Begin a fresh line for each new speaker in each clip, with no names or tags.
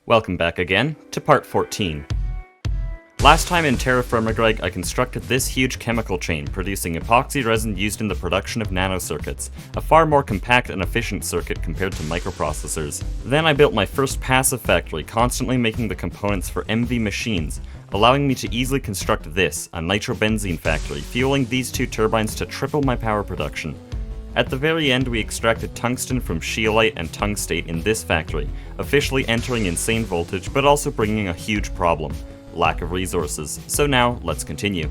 Welcome back again to part 14. Last time in Terra Firma Greg, I constructed this huge chemical chain, producing epoxy resin used in the production of nanocircuits, a far more compact and efficient circuit compared to microprocessors. Then I built my first passive factory, constantly making the components for MV machines, allowing me to easily construct this, a nitrobenzene factory, fueling these two turbines to triple my power production. At the very end, we extracted tungsten from scheelite and tungstate in this factory, officially entering insane voltage, but also bringing a huge problem: lack of resources. So now, let's continue.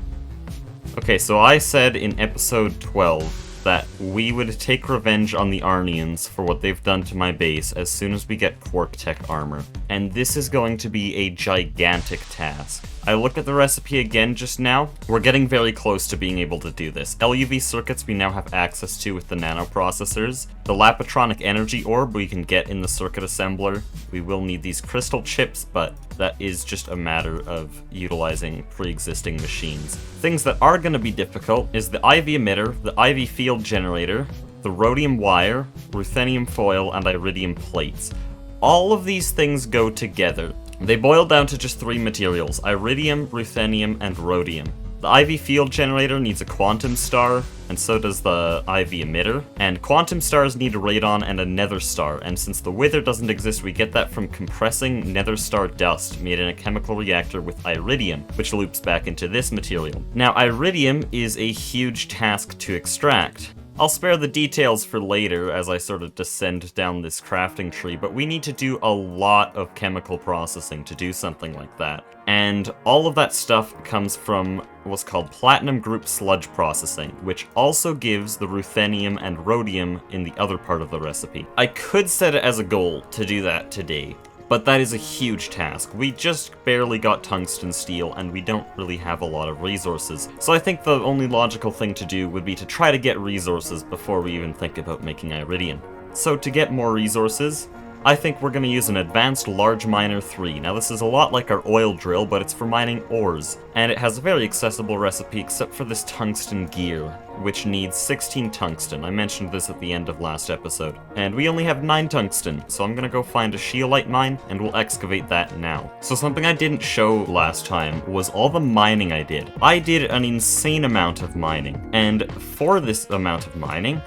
Okay, so I said in episode 12 that we would take revenge on the Arnians for what they've done to my base as soon as we get Quark Tech armor. And this is going to be a gigantic task. I looked at the recipe again just now. We're getting very close to being able to do this. LUV circuits we now have access to with the nanoprocessors. The Lapatronic energy orb we can get in the circuit assembler. We will need these crystal chips, but that is just a matter of utilizing pre-existing machines. Things that are going to be difficult is the IV emitter, the IV field generator, the rhodium wire, ruthenium foil, and iridium plates. All of these things go together. They boil down to just three materials: iridium, ruthenium, and rhodium. The IV field generator needs a quantum star, and so does the IV emitter. And quantum stars need a radon and a nether star, and since the wither doesn't exist, we get that from compressing nether star dust made in a chemical reactor with iridium, which loops back into this material. Now, iridium is a huge task to extract. I'll spare the details for later as I sort of descend down this crafting tree, but we need to do a lot of chemical processing to do something like that. And all of that stuff comes from what's called platinum group sludge processing, which also gives the ruthenium and rhodium in the other part of the recipe. I could set it as a goal to do that today, but that is a huge task. We just barely got tungsten steel, and we don't really have a lot of resources. So I think the only logical thing to do would be to try to get resources before we even think about making iridium. So to get more resources, I think we're going to use an advanced large miner 3. Now this is a lot like our oil drill, but it's for mining ores, and it has a very accessible recipe except for this tungsten gear, which needs 16 tungsten. I mentioned this at the end of last episode. And we only have 9 tungsten, so I'm gonna go find a scheelite mine, and we'll excavate that now. So something I didn't show last time was all the mining I did. I did an insane amount of mining, and for this amount of mining,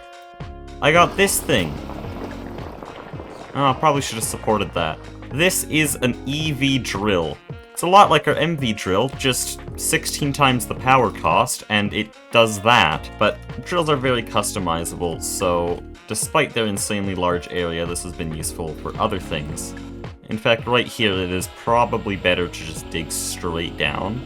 I got this thing. Oh, I probably should have supported that. This is an EV drill. It's a lot like our MV drill, just 16 times the power cost, and it does that. But drills are very customizable, so despite their insanely large area, this has been useful for other things. In fact, right here, it is probably better to just dig straight down.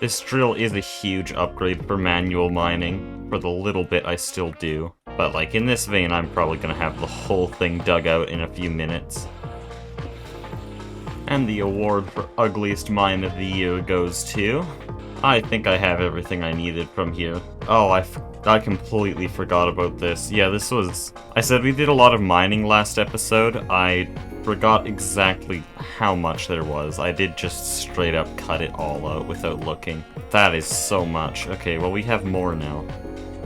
This drill is a huge upgrade for manual mining, for the little bit I still do. But like in this vein, I'm probably gonna have the whole thing dug out in a few minutes. And the award for ugliest mine of the year goes to... I think I have everything I needed from here. Oh, I completely forgot about this. Yeah, this was... I said we did a lot of mining last episode. I forgot exactly how much there was. I did just straight up cut it all out without looking. That is so much. Okay, well we have more now.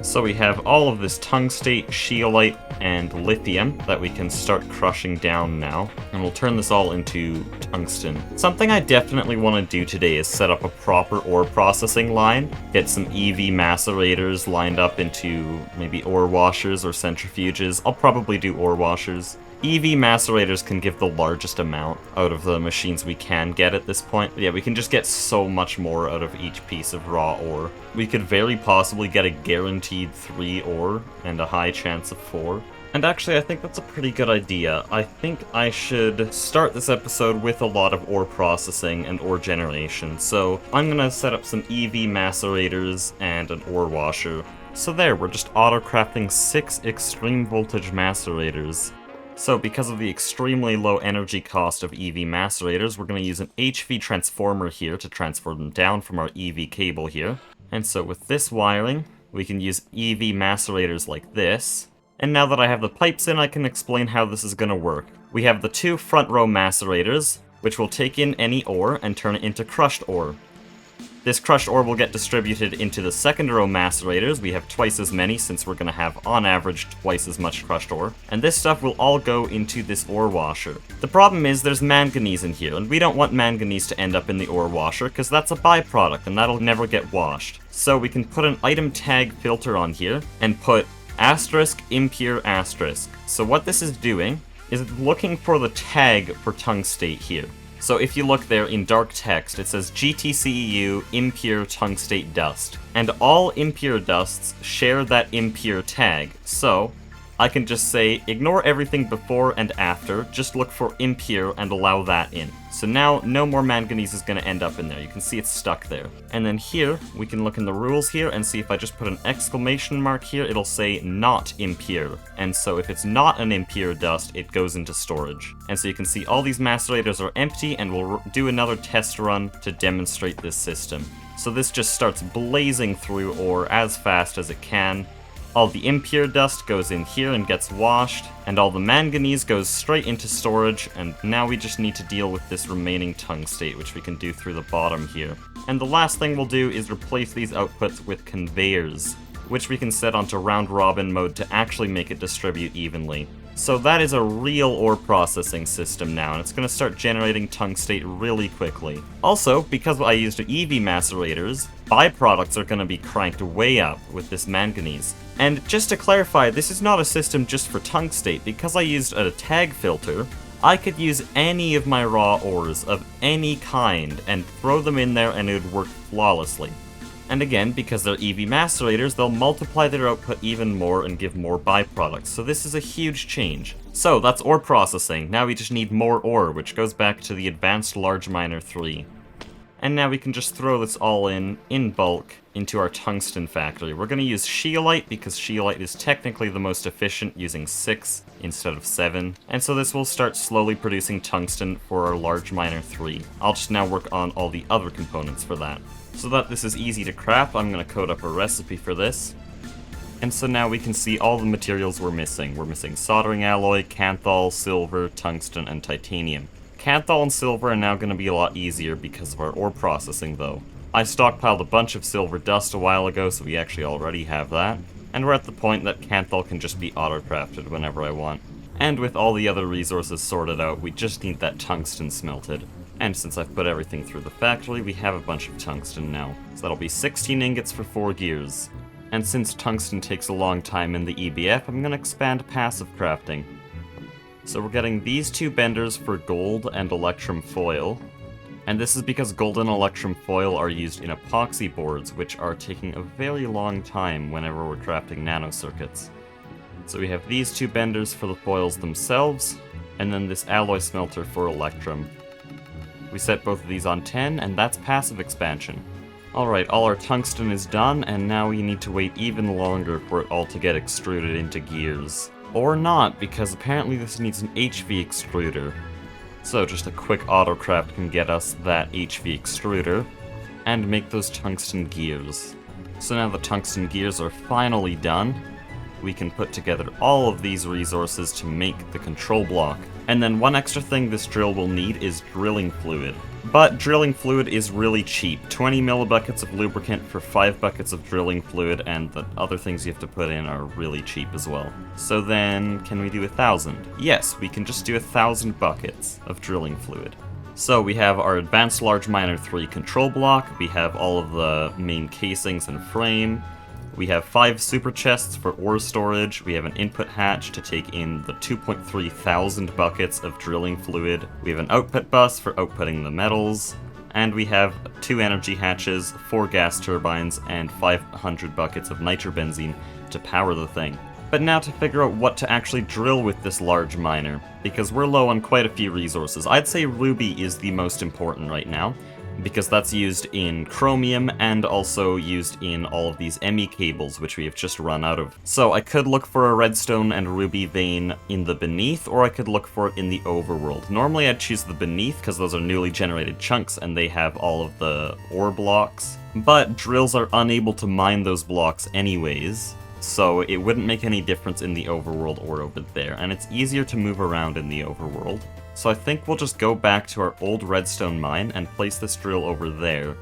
So we have all of this tungstate, scheelite, and lithium that we can start crushing down now. And we'll turn this all into tungsten. Something I definitely want to do today is set up a proper ore processing line. Get some EV macerators lined up into maybe ore washers or centrifuges. I'll probably do ore washers. EV macerators can give the largest amount out of the machines we can get at this point. Yeah, we can just get so much more out of each piece of raw ore. We could very possibly get a guaranteed 3 ore and a high chance of 4. And actually, I think that's a pretty good idea. I think I should start this episode with a lot of ore processing and ore generation. So I'm gonna set up some EV macerators and an ore washer. So there, we're just auto-crafting 6 extreme voltage macerators. So because of the extremely low energy cost of EV macerators, we're going to use an HV transformer here to transfer them down from our EV cable here. And so with this wiring, we can use EV macerators like this. And now that I have the pipes in, I can explain how this is going to work. We have the 2 front row macerators, which will take in any ore and turn it into crushed ore. This crushed ore will get distributed into the second row macerators. We have twice as many since we're going to have, on average, twice as much crushed ore. And this stuff will all go into this ore washer. The problem is there's manganese in here, and we don't want manganese to end up in the ore washer because that's a byproduct and that'll never get washed. So we can put an item tag filter on here and put asterisk impure asterisk. So what this is doing is looking for the tag for tungstate here. So if you look there in dark text, it says GTCEU impure tungstate dust. And all impure dusts share that impure tag. So I can just say ignore everything before and after, just look for impure and allow that in. So now no more manganese is going to end up in there. You can see it's stuck there. And then here, we can look in the rules here and see if I just put an exclamation mark here, it'll say not impure. And so if it's not an impure dust, it goes into storage. And so you can see all these macerators are empty, and we'll do another test run to demonstrate this system. So this just starts blazing through ore as fast as it can. All the impure dust goes in here and gets washed, and all the manganese goes straight into storage, and now we just need to deal with this remaining tungstate, which we can do through the bottom here. And the last thing we'll do is replace these outputs with conveyors, which we can set onto round robin mode to actually make it distribute evenly. So that is a real ore processing system now, and it's going to start generating tungstate really quickly. Also, because I used EV macerators, byproducts are going to be cranked way up with this manganese. And just to clarify, this is not a system just for tungstate. Because I used a tag filter, I could use any of my raw ores of any kind and throw them in there and it would work flawlessly. And again, because they're EV macerators, they'll multiply their output even more and give more byproducts, so this is a huge change. So that's ore processing. Now we just need more ore, which goes back to the Advanced Large Miner 3. And now we can just throw this all in bulk, into our tungsten factory. We're going to use scheelite because scheelite is technically the most efficient, using 6 instead of 7. And so this will start slowly producing tungsten for our Large Miner 3. I'll just now work on all the other components for that. So that this is easy to craft, I'm going to code up a recipe for this. And so now we can see all the materials we're missing. We're missing soldering alloy, canthal, silver, tungsten, and titanium. Canthal and silver are now going to be a lot easier because of our ore processing though. I stockpiled a bunch of silver dust a while ago, so we actually already have that. And we're at the point that canthal can just be auto-crafted whenever I want. And with all the other resources sorted out, we just need that tungsten smelted. And since I've put everything through the factory, we have a bunch of tungsten now. So that'll be 16 ingots for 4 gears. And since tungsten takes a long time in the EBF, I'm going to expand passive crafting. So we're getting these 2 benders for gold and electrum foil. And this is because gold and electrum foil are used in epoxy boards, which are taking a very long time whenever we're crafting nanocircuits. So we have these 2 benders for the foils themselves, and then this alloy smelter for electrum. We set both of these on 10, and that's passive expansion. Alright, all our tungsten is done, and now we need to wait even longer for it all to get extruded into gears. Or not, because apparently this needs an HV extruder. So just a quick autocraft can get us that HV extruder, and make those tungsten gears. So now the tungsten gears are finally done, we can put together all of these resources to make the control block. And then one extra thing this drill will need is drilling fluid. But drilling fluid is really cheap. 20 millibuckets of lubricant for 5 buckets of drilling fluid, and the other things you have to put in are really cheap as well. So then, can we do 1,000? Yes, we can just do 1,000 buckets of drilling fluid. So we have our Advanced Large Miner 3 control block, we have all of the main casings and frame, we have 5 super chests for ore storage, we have an input hatch to take in the 2.3 thousand buckets of drilling fluid, we have an output bus for outputting the metals, and we have 2 energy hatches, 4 gas turbines, and 500 buckets of nitrobenzene to power the thing. But now to figure out what to actually drill with this large miner, because we're low on quite a few resources. I'd say ruby is the most important right now, because that's used in chromium and also used in all of these ME cables, which we have just run out of. So I could look for a redstone and ruby vein in the beneath, or I could look for it in the overworld. Normally I'd choose the beneath, because those are newly generated chunks and they have all of the ore blocks. But drills are unable to mine those blocks anyways, so it wouldn't make any difference in the overworld or over there, and it's easier to move around in the overworld. So I think we'll just go back to our old redstone mine and place this drill over there.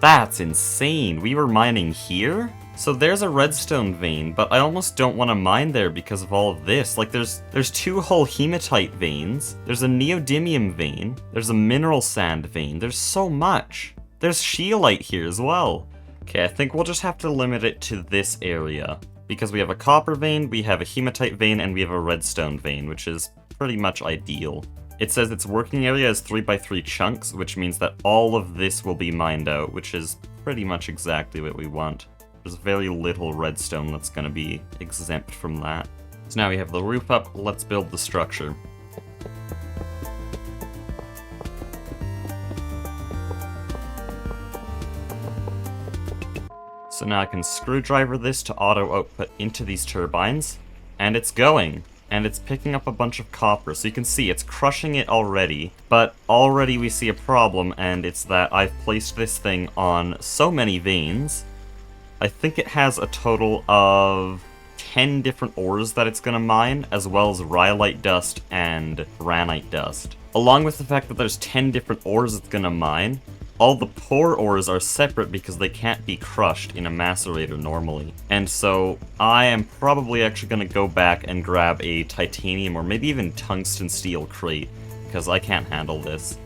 That's insane. We were mining here? So there's a redstone vein, but I almost don't want to mine there because of all of this. Like there's 2 whole hematite veins, there's a neodymium vein, there's a mineral sand vein, there's so much. There's scheelite here as well. Okay, I think we'll just have to limit it to this area. Because we have a copper vein, we have a hematite vein, and we have a redstone vein, which is pretty much ideal. It says its working area is 3x3 chunks, which means that all of this will be mined out, which is pretty much exactly what we want. There's very little redstone that's going to be exempt from that. So now we have the roof up, let's build the structure. So now I can screwdriver this to auto output into these turbines, and it's going. And it's picking up a bunch of copper, so you can see it's crushing it already, but already we see a problem, and it's that I've placed this thing on so many veins. I think it has a total of 10 different ores that it's going to mine, as well as rhyolite dust and granite dust. Along with the fact that there's 10 different ores it's going to mine, all the poor ores are separate because they can't be crushed in a macerator normally. And so I am probably actually going to go back and grab a titanium or maybe even tungsten steel crate, because I can't handle this.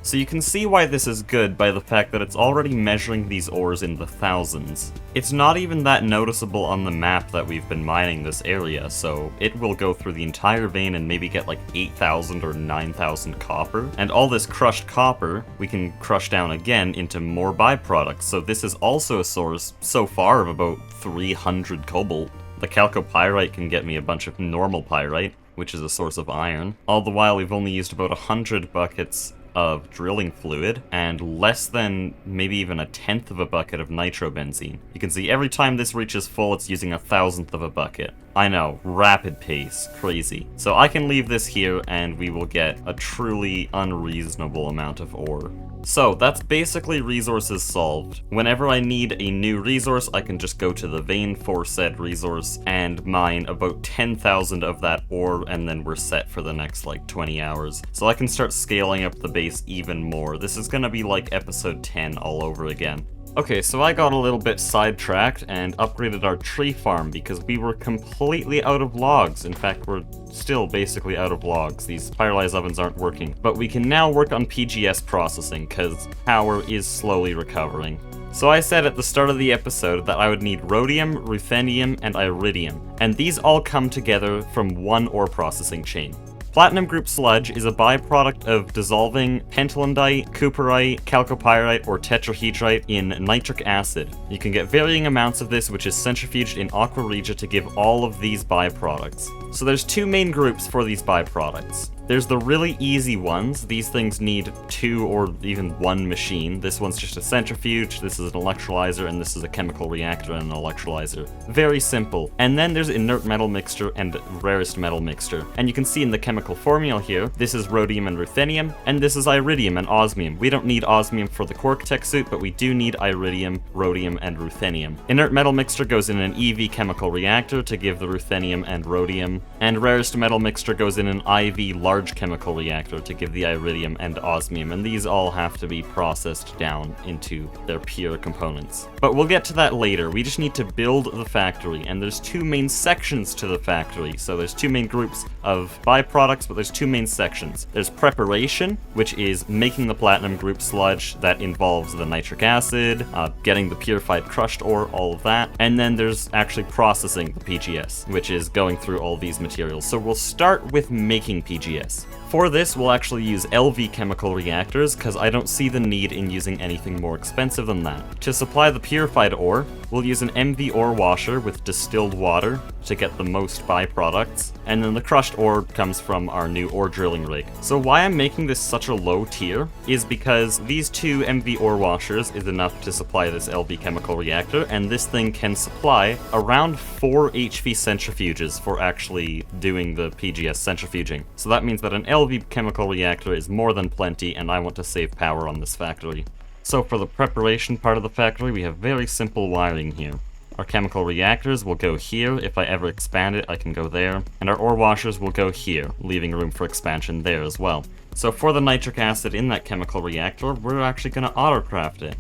So you can see why this is good by the fact that it's already measuring these ores in the thousands. It's not even that noticeable on the map that we've been mining this area, so it will go through the entire vein and maybe get like 8,000 or 9,000 copper. And all this crushed copper, we can crush down again into more byproducts, so this is also a source so far of about 300 cobalt. The chalcopyrite can get me a bunch of normal pyrite, which is a source of iron. All the while we've only used about 100 buckets of drilling fluid, and less than maybe even 1/10 of a bucket of nitrobenzene. You can see every time this reaches full, it's using 1,000th of a bucket. I know, rapid pace, crazy. So I can leave this here, and we will get a truly unreasonable amount of ore. So that's basically resources solved. Whenever I need a new resource, I can just go to the vein for said resource and mine about 10,000 of that ore, and then we're set for the next like 20 hours. So I can start scaling up the base even more. This is gonna be like episode 10 all over again. Okay, so I got a little bit sidetracked and upgraded our tree farm because we were completely out of logs. In fact, we're still basically out of logs. These pyrolyze ovens aren't working. But we can now work on PGS processing because power is slowly recovering. So I said at the start of the episode that I would need rhodium, ruthenium, and iridium. And these all come together from one ore processing chain. Platinum group sludge is a byproduct of dissolving pentlandite, cooperite, chalcopyrite, or tetrahedrite in nitric acid. You can get varying amounts of this, which is centrifuged in aqua regia to give all of these byproducts. So there's 2 main groups for these byproducts. There's the really easy ones. These things need 2 or even 1 machine. This one's just a centrifuge, this is an electrolyzer, and this is a chemical reactor and an electrolyzer. Very simple. And then there's inert metal mixture and rarest metal mixture. And you can see in the chemical formula here, this is rhodium and ruthenium, and this is iridium and osmium. We don't need osmium for the quark tech suit, but we do need iridium, rhodium, and ruthenium. Inert metal mixture goes in an EV chemical reactor to give the ruthenium and rhodium, and rarest metal mixture goes in an IV large chemical reactor to give the iridium and osmium, and these all have to be processed down into their pure components. But we'll get to that later. We just need to build the factory, and there's 2 main sections to the factory. So there's 2 main groups of byproducts, but there's 2 main sections. There's preparation, which is making the platinum group sludge. That involves the nitric acid, getting the purified crushed ore, all of that. And then there's actually processing the PGS, which is going through all these materials. So we'll start with making PGS. For this, we'll actually use LV chemical reactors, because I don't see the need in using anything more expensive than that. To supply the purified ore, we'll use an MV ore washer with distilled water to get the most byproducts, and then the crushed ore comes from our new ore drilling rig. So why I'm making this such a low tier is because these 2 MV ore washers is enough to supply this LV chemical reactor, and this thing can supply around 4 HV centrifuges for actually doing the PGS centrifuging. So that means that an LV chemical reactor is more than plenty, and I want to save power on this factory. So for the preparation part of the factory, we have very simple wiring here. Our chemical reactors will go here. If I ever expand it, I can go there. And our ore washers will go here, leaving room for expansion there as well. So for the nitric acid in that chemical reactor, we're actually going to autocraft it.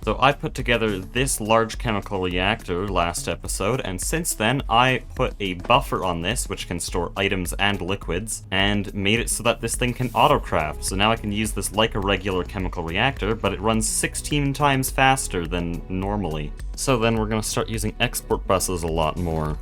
So I put together this large chemical reactor last episode, and since then I put a buffer on this which can store items and liquids, and made it so that this thing can autocraft. So now I can use this like a regular chemical reactor, but it runs 16 times faster than normally. So then we're going to start using export buses a lot more.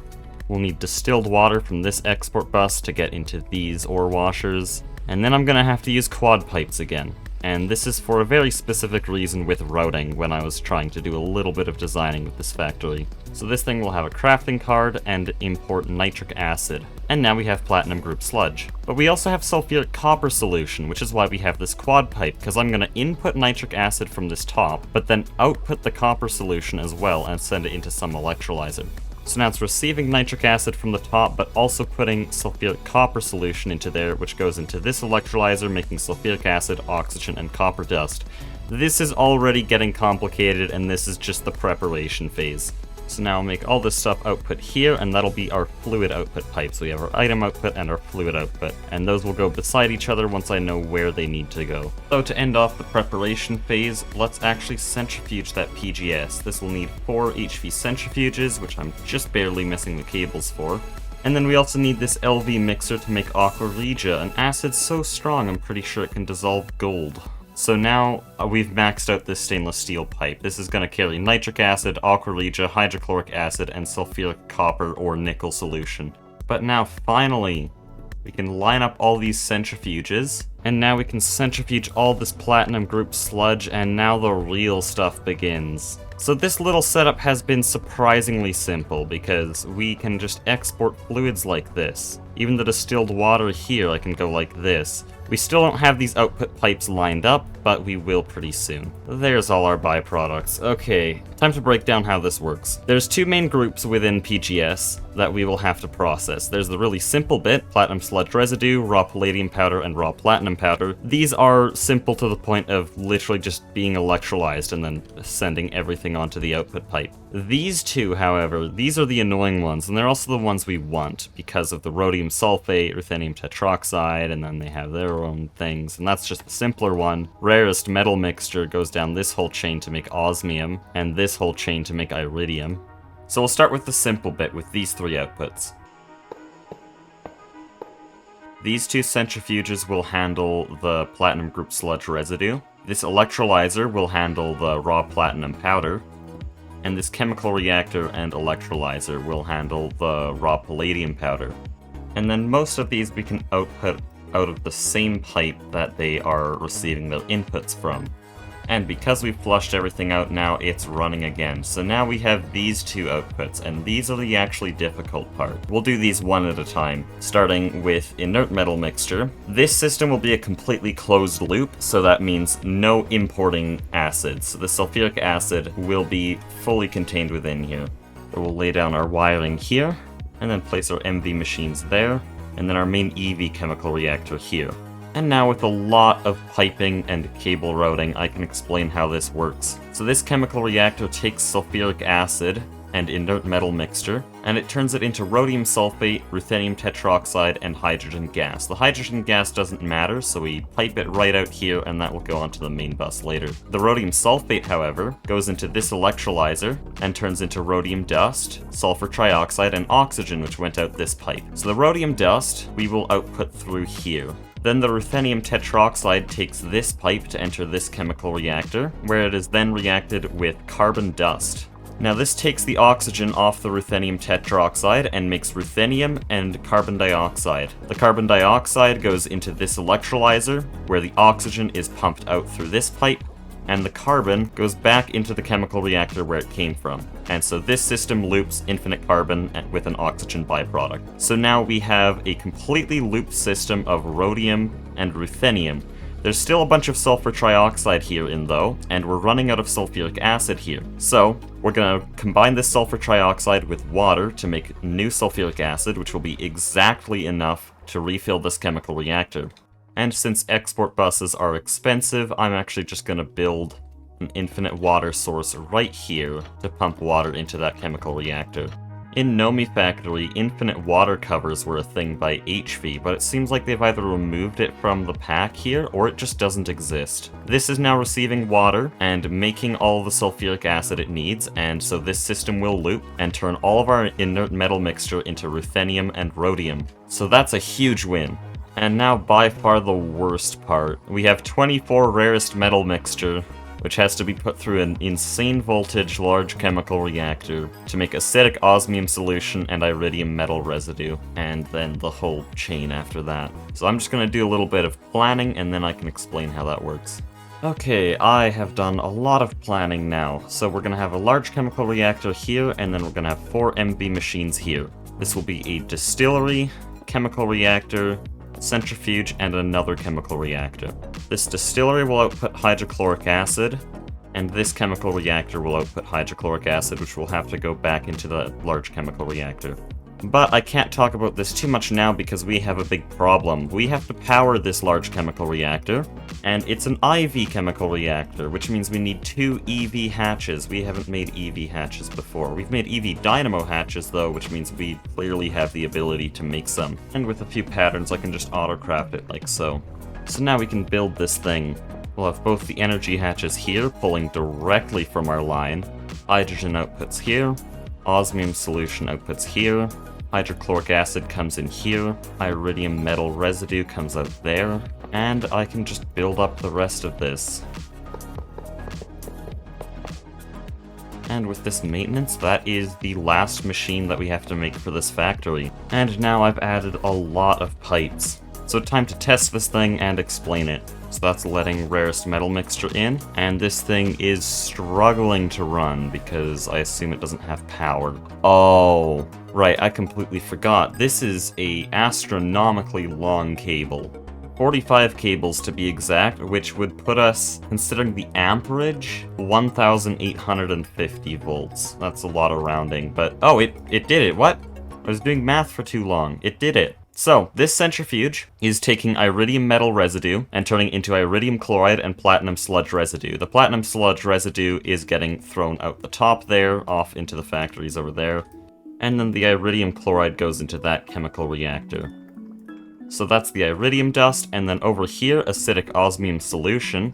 We'll need distilled water from this export bus to get into these ore washers, and then I'm going to have to use quad pipes again. And this is for a very specific reason with routing when I was trying to do a little bit of designing with this factory. So this thing will have a crafting card and import nitric acid. And now we have platinum group sludge. But we also have sulfuric copper solution, which is why we have this quad pipe, because I'm going to input nitric acid from this top, but then output the copper solution as well and send it into some electrolyzer. So now it's receiving nitric acid from the top, but also putting sulfuric copper solution into there, which goes into this electrolyzer, making sulfuric acid, oxygen, and copper dust. This is already getting complicated, and this is just the preparation phase. So now I'll make all this stuff output here, and that'll be our fluid output pipe. So we have our item output and our fluid output, and those will go beside each other once I know where they need to go. So to end off the preparation phase, let's actually centrifuge that PGS. This will need 4 HV centrifuges, which I'm just barely missing the cables for. And then we also need this LV mixer to make aqua regia, an acid so strong I'm pretty sure it can dissolve gold. So now we've maxed out this stainless steel pipe. This is going to carry nitric acid, aqua regia, hydrochloric acid, and sulfuric copper or nickel solution. But now finally, we can line up all these centrifuges, and now we can centrifuge all this platinum group sludge, and now the real stuff begins. So this little setup has been surprisingly simple because we can just export fluids like this. Even the distilled water here, I can go like this. We still don't have these output pipes lined up, but we will pretty soon. There's all our byproducts. Okay, time to break down how this works. There's 2 main groups within PGS that we will have to process. There's the really simple bit, platinum sludge residue, raw palladium powder, and raw platinum powder. These are simple to the point of literally just being electrolyzed and then sending everything onto the output pipe. These 2, however, these are the annoying ones, and they're also the ones we want because of the rhodium sulfate, ruthenium tetroxide, and then they have their own things, and that's just the simpler one. Rarest metal mixture goes down this whole chain to make osmium, and this whole chain to make iridium. So we'll start with the simple bit with these 3 outputs. These 2 centrifuges will handle the platinum group sludge residue. This electrolyzer will handle the raw platinum powder. And this chemical reactor and electrolyzer will handle the raw palladium powder. And then most of these we can output out of the same pipe that they are receiving their inputs from. And because we've flushed everything out now, it's running again. So now we have these 2 outputs, and these are the actually difficult part. We'll do these one at a time, starting with inert metal mixture. This system will be a completely closed loop, so that means no importing acids. So the sulfuric acid will be fully contained within here. So we'll lay down our wiring here, and then place our MV machines there, and then our main EV chemical reactor here. And now with a lot of piping and cable routing, I can explain how this works. So this chemical reactor takes sulfuric acid and inert metal mixture, and it turns it into rhodium sulfate, ruthenium tetroxide, and hydrogen gas. The hydrogen gas doesn't matter, so we pipe it right out here, and that will go onto the main bus later. The rhodium sulfate, however, goes into this electrolyzer and turns into rhodium dust, sulfur trioxide, and oxygen, which went out this pipe. So the rhodium dust we will output through here. Then the ruthenium tetroxide takes this pipe to enter this chemical reactor, where it is then reacted with carbon dust. Now this takes the oxygen off the ruthenium tetroxide and makes ruthenium and carbon dioxide. The carbon dioxide goes into this electrolyzer, where the oxygen is pumped out through this pipe, and the carbon goes back into the chemical reactor where it came from. And so this system loops infinite carbon with an oxygen byproduct. So now we have a completely looped system of rhodium and ruthenium. There's still a bunch of sulfur trioxide here in though, and we're running out of sulfuric acid here. So we're gonna combine this sulfur trioxide with water to make new sulfuric acid, which will be exactly enough to refill this chemical reactor. And since export buses are expensive, I'm actually just gonna build an infinite water source right here to pump water into that chemical reactor. In Nomi Factory, infinite water covers were a thing by HV, but it seems like they've either removed it from the pack here, or it just doesn't exist. This is now receiving water, and making all the sulfuric acid it needs, and so this system will loop, and turn all of our inert metal mixture into ruthenium and rhodium. So that's a huge win. And now by far the worst part. We have 24 rarest metal mixture, which has to be put through an insane voltage large chemical reactor to make acidic osmium solution and iridium metal residue, and then the whole chain after that. So I'm just going to do a little bit of planning, and then I can explain how that works. Okay, I have done a lot of planning now. So we're going to have a large chemical reactor here, and then we're going to have 4 MV machines here. This will be a distillery, chemical reactor, centrifuge, and another chemical reactor. This distillery will output hydrochloric acid, and this chemical reactor will output hydrochloric acid, which will have to go back into the large chemical reactor. But I can't talk about this too much now because we have a big problem. We have to power this large chemical reactor, and it's an IV chemical reactor, which means we need 2 EV hatches. We haven't made EV hatches before. We've made EV dynamo hatches though, which means we clearly have the ability to make some. And with a few patterns I can just auto-craft it like so. So now we can build this thing. We'll have both the energy hatches here, pulling directly from our line. Hydrogen outputs here. Osmium solution outputs here. Hydrochloric acid comes in here. Iridium metal residue comes out there. And I can just build up the rest of this. And with this maintenance, that is the last machine that we have to make for this factory. And now I've added a lot of pipes. So time to test this thing and explain it. So that's letting rarest metal mixture in, and this thing is struggling to run because I assume it doesn't have power. Oh, right, I completely forgot. This is a astronomically long cable. 45 cables to be exact, which would put us, considering the amperage, 1,850 volts. That's a lot of rounding, but oh, it did it. What? I was doing math for too long. It did it. So, this centrifuge is taking iridium metal residue and turning it into iridium chloride and platinum sludge residue. The platinum sludge residue is getting thrown out the top there, off into the factories over there, and then the iridium chloride goes into that chemical reactor. So that's the iridium dust, and then over here, acidic osmium solution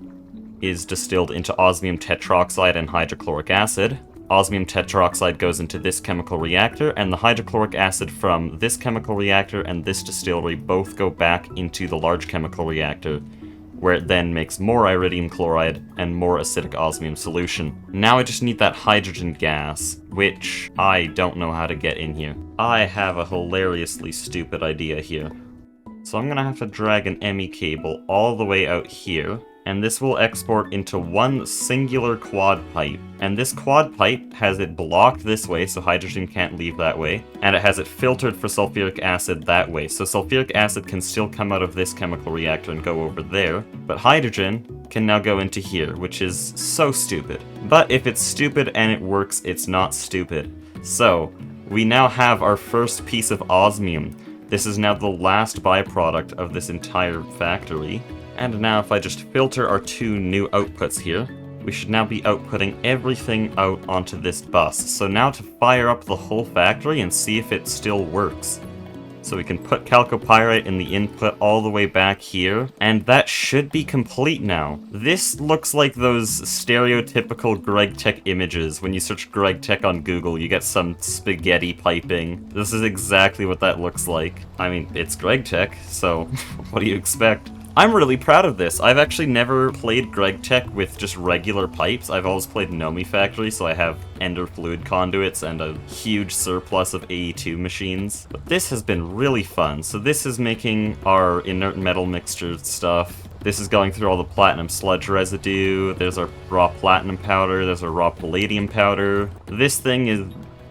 is distilled into osmium tetroxide and hydrochloric acid. Osmium tetroxide goes into this chemical reactor, and the hydrochloric acid from this chemical reactor and this distillery both go back into the large chemical reactor, where it then makes more iridium chloride and more acidic osmium solution. Now I just need that hydrogen gas, which I don't know how to get in here. I have a hilariously stupid idea here. So I'm gonna have to drag an ME cable all the way out here, and this will export into one singular quad pipe. And this quad pipe has it blocked this way, so hydrogen can't leave that way, and it has it filtered for sulfuric acid that way, so sulfuric acid can still come out of this chemical reactor and go over there, but hydrogen can now go into here, which is so stupid. But if it's stupid and it works, it's not stupid. So, we now have our first piece of osmium. This is now the last byproduct of this entire factory. And now if I just filter our 2 new outputs here, we should now be outputting everything out onto this bus. So now to fire up the whole factory and see if it still works. So we can put chalcopyrite in the input all the way back here, and that should be complete now. This looks like those stereotypical GregTech images. When you search GregTech on Google, you get some spaghetti piping. This is exactly what that looks like. I mean, it's GregTech, so what do you expect? I'm really proud of this. I've actually never played GregTech with just regular pipes. I've always played Nomi Factory, so I have ender fluid conduits and a huge surplus of AE2 machines. But this has been really fun. So this is making our inert metal mixture stuff. This is going through all the platinum sludge residue. There's our raw platinum powder. There's our raw palladium powder. This thing is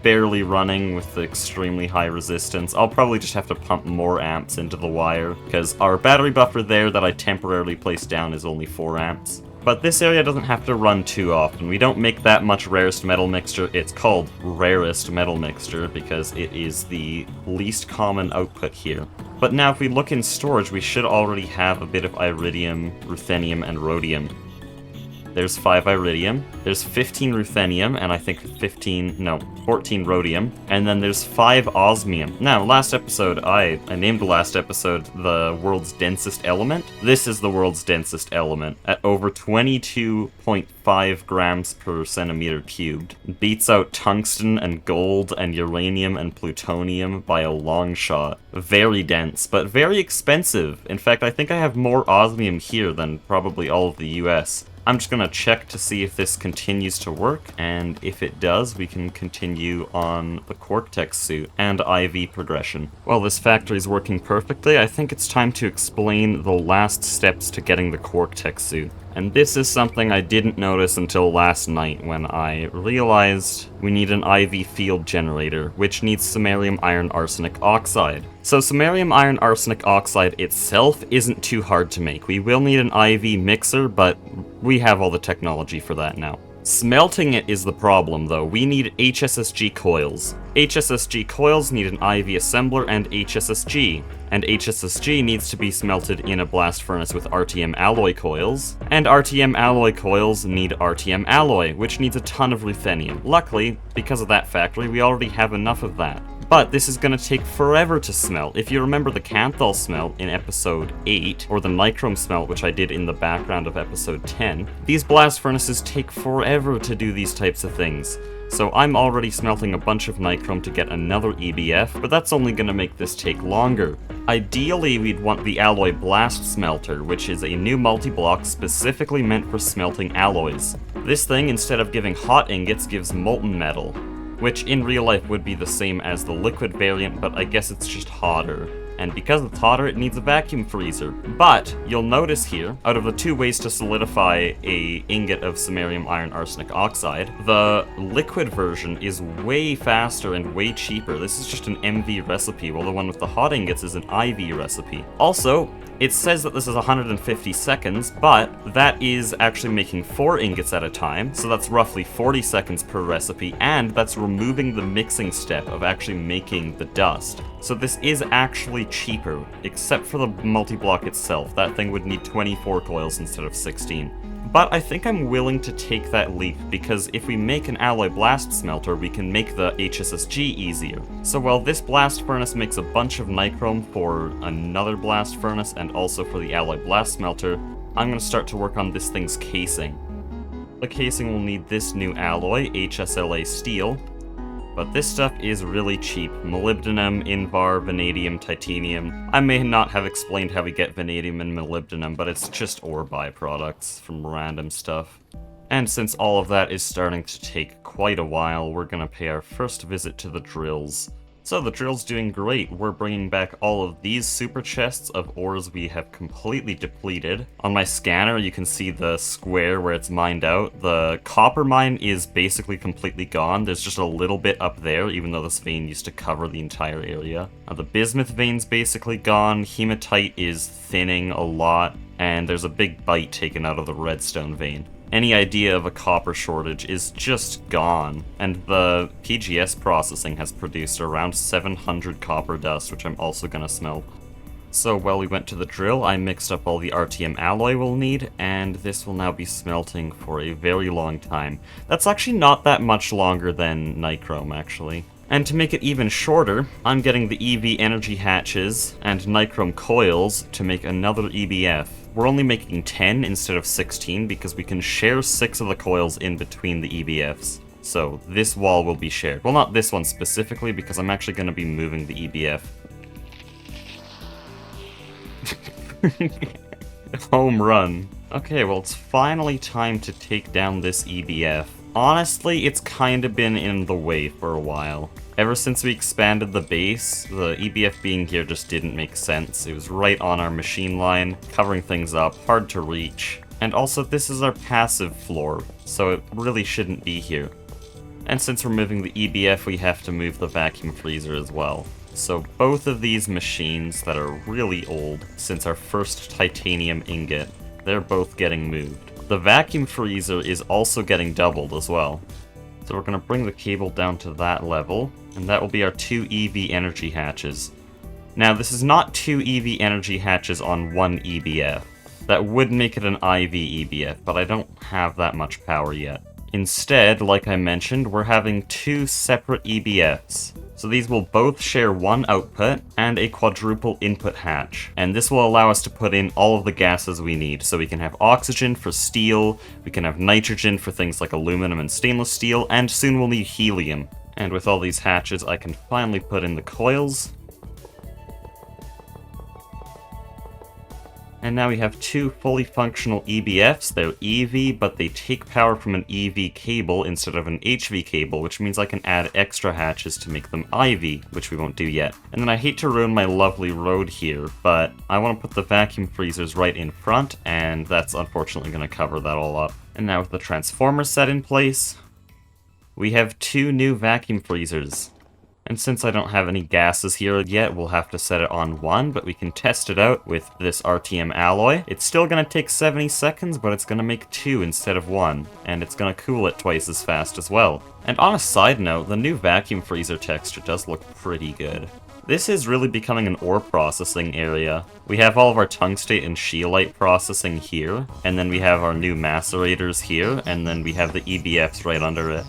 barely running with the extremely high resistance. I'll probably just have to pump more amps into the wire, because our battery buffer there that I temporarily placed down is only 4 amps. But this area doesn't have to run too often. We don't make that much rarest metal mixture. It's called rarest metal mixture because it is the least common output here. But now if we look in storage, we should already have a bit of iridium, ruthenium, and rhodium. there's 5 iridium, there's 15 ruthenium, and I think 14 rhodium, and then there's 5 osmium. Now, last episode, I named the last episode the world's densest element. This is the world's densest element, at over 22.5 grams per centimeter cubed. Beats out tungsten and gold and uranium and plutonium by a long shot. Very dense, but very expensive. In fact, I think I have more osmium here than probably all of the US. I'm just gonna check to see if this continues to work, and if it does, we can continue on the Cortex suit and IV progression. Well, this factory's working perfectly. I think it's time to explain the last steps to getting the Cortex suit. And this is something I didn't notice until last night when I realized we need an IV field generator, which needs samarium iron arsenic oxide. So samarium iron arsenic oxide itself isn't too hard to make. We will need an IV mixer, but we have all the technology for that now. Smelting it is the problem, though. We need HSSG coils. HSSG coils need an IV assembler and HSSG. And HSSG needs to be smelted in a blast furnace with RTM alloy coils. And RTM alloy coils need RTM alloy, which needs a ton of ruthenium. Luckily, because of that factory, we already have enough of that. But this is going to take forever to smelt. If you remember the Canthal smelt in episode 8, or the nichrome smelt, which I did in the background of episode 10, these blast furnaces take forever to do these types of things. So I'm already smelting a bunch of nichrome to get another EBF, but that's only going to make this take longer. Ideally, we'd want the alloy blast smelter, which is a new multi-block specifically meant for smelting alloys. This thing, instead of giving hot ingots, gives molten metal, which in real life would be the same as the liquid variant, but I guess it's just hotter. And because it's hotter, it needs a vacuum freezer. But you'll notice here, out of the 2 ways to solidify a ingot of samarium iron arsenic oxide, the liquid version is way faster and way cheaper. This is just an MV recipe, while the one with the hot ingots is an IV recipe. Also, it says that this is 150 seconds, but that is actually making 4 ingots at a time, so that's roughly 40 seconds per recipe, and that's removing the mixing step of actually making the dust. So this is actually cheaper, except for the multi-block itself. That thing would need 24 coils instead of 16. But I think I'm willing to take that leap, because if we make an alloy blast smelter, we can make the HSSG easier. So while this blast furnace makes a bunch of nichrome for another blast furnace and also for the alloy blast smelter, I'm going to start to work on this thing's casing. The casing will need this new alloy, HSLA steel, but this stuff is really cheap. Molybdenum, Invar, vanadium, titanium. I may not have explained how we get vanadium and molybdenum, but it's just ore byproducts from random stuff. And since all of that is starting to take quite a while, we're gonna pay our first visit to the drills. So the drill's doing great. We're bringing back all of these super chests of ores we have completely depleted. On my scanner, you can see the square where it's mined out. The copper mine is basically completely gone. There's just a little bit up there, even though this vein used to cover the entire area. The bismuth vein's basically gone. Hematite is thinning a lot, and there's a big bite taken out of the redstone vein. Any idea of a copper shortage is just gone, and the PGS processing has produced around 700 copper dust, which I'm also gonna smelt. So while we went to the drill, I mixed up all the RTM alloy we'll need, and this will now be smelting for a very long time. That's actually not that much longer than nichrome, actually. And to make it even shorter, I'm getting the EV energy hatches and nichrome coils to make another EBF. We're only making 10 instead of 16 because we can share 6 of the coils in between the EBFs. So this wall will be shared. Well, not this one specifically, because I'm actually going to be moving the EBF. Home run. Okay, well, it's finally time to take down this EBF. Honestly, it's kind of been in the way for a while. Ever since we expanded the base, the EBF being here just didn't make sense. It was right on our machine line, covering things up, hard to reach. And also, this is our passive floor, so it really shouldn't be here. And since we're moving the EBF, we have to move the vacuum freezer as well. So both of these machines that are really old, since our first titanium ingot, they're both getting moved. The vacuum freezer is also getting doubled as well. So we're going to bring the cable down to that level, and that will be our 2 EV energy hatches. Now, this is not 2 EV energy hatches on one EBF. That would make it an IV EBF, but I don't have that much power yet. Instead, like I mentioned, we're having two separate EBFs. So these will both share one output and a quadruple input hatch. And this will allow us to put in all of the gases we need. So we can have oxygen for steel, we can have nitrogen for things like aluminum and stainless steel, and soon we'll need helium. And with all these hatches, I can finally put in the coils. And now we have two fully functional EBFs. They're EV, but they take power from an EV cable instead of an HV cable, which means I can add extra hatches to make them IV, which we won't do yet. And then I hate to ruin my lovely road here, but I want to put the vacuum freezers right in front, and that's unfortunately going to cover that all up. And now with the transformer set in place, we have two new vacuum freezers. And since I don't have any gases here yet, we'll have to set it on 1, but we can test it out with this RTM alloy. It's still going to take 70 seconds, but it's going to make 2 instead of 1, and it's going to cool it twice as fast as well. And on a side note, the new vacuum freezer texture does look pretty good. This is really becoming an ore processing area. We have all of our tungstate and scheelite processing here, and then we have our new macerators here, and then we have the EBFs right under it.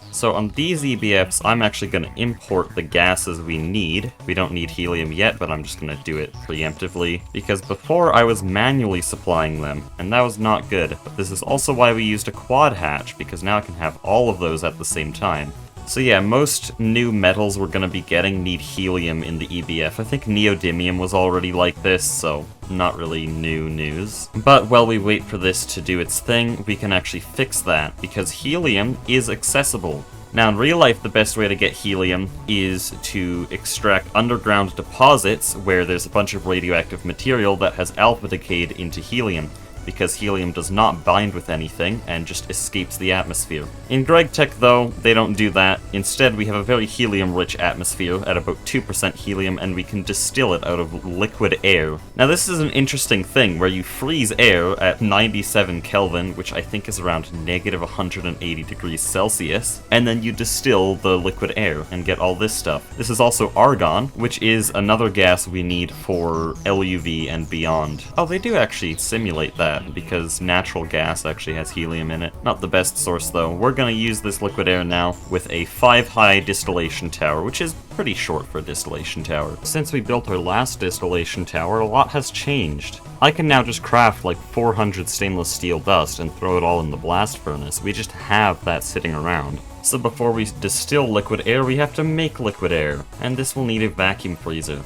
So on these EBFs, I'm actually going to import the gases we need. We don't need helium yet, but I'm just going to do it preemptively, because before I was manually supplying them, and that was not good. But this is also why we used a quad hatch, because now I can have all of those at the same time. So yeah, most new metals we're going to be getting need helium in the EBF. I think neodymium was already like this, so not really new news. But while we wait for this to do its thing, we can actually fix that, because helium is accessible. Now in real life, the best way to get helium is to extract underground deposits where there's a bunch of radioactive material that has alpha decayed into helium, because helium does not bind with anything and just escapes the atmosphere. In GregTech though, they don't do that. Instead, we have a very helium-rich atmosphere at about 2% helium, and we can distill it out of liquid air. Now this is an interesting thing, where you freeze air at 97 Kelvin, which I think is around negative 180 degrees Celsius, and then you distill the liquid air and get all this stuff. This is also argon, which is another gas we need for LUV and beyond. Oh, they do actually simulate that, because natural gas actually has helium in it. Not the best source though. We're gonna use this liquid air now with a 5-high distillation tower, which is pretty short for a distillation tower. Since we built our last distillation tower, a lot has changed. I can now just craft like 400 stainless steel dust and throw it all in the blast furnace. We just have that sitting around. So before we distill liquid air, we have to make liquid air, and this will need a vacuum freezer.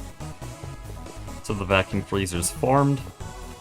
So the vacuum freezer's formed,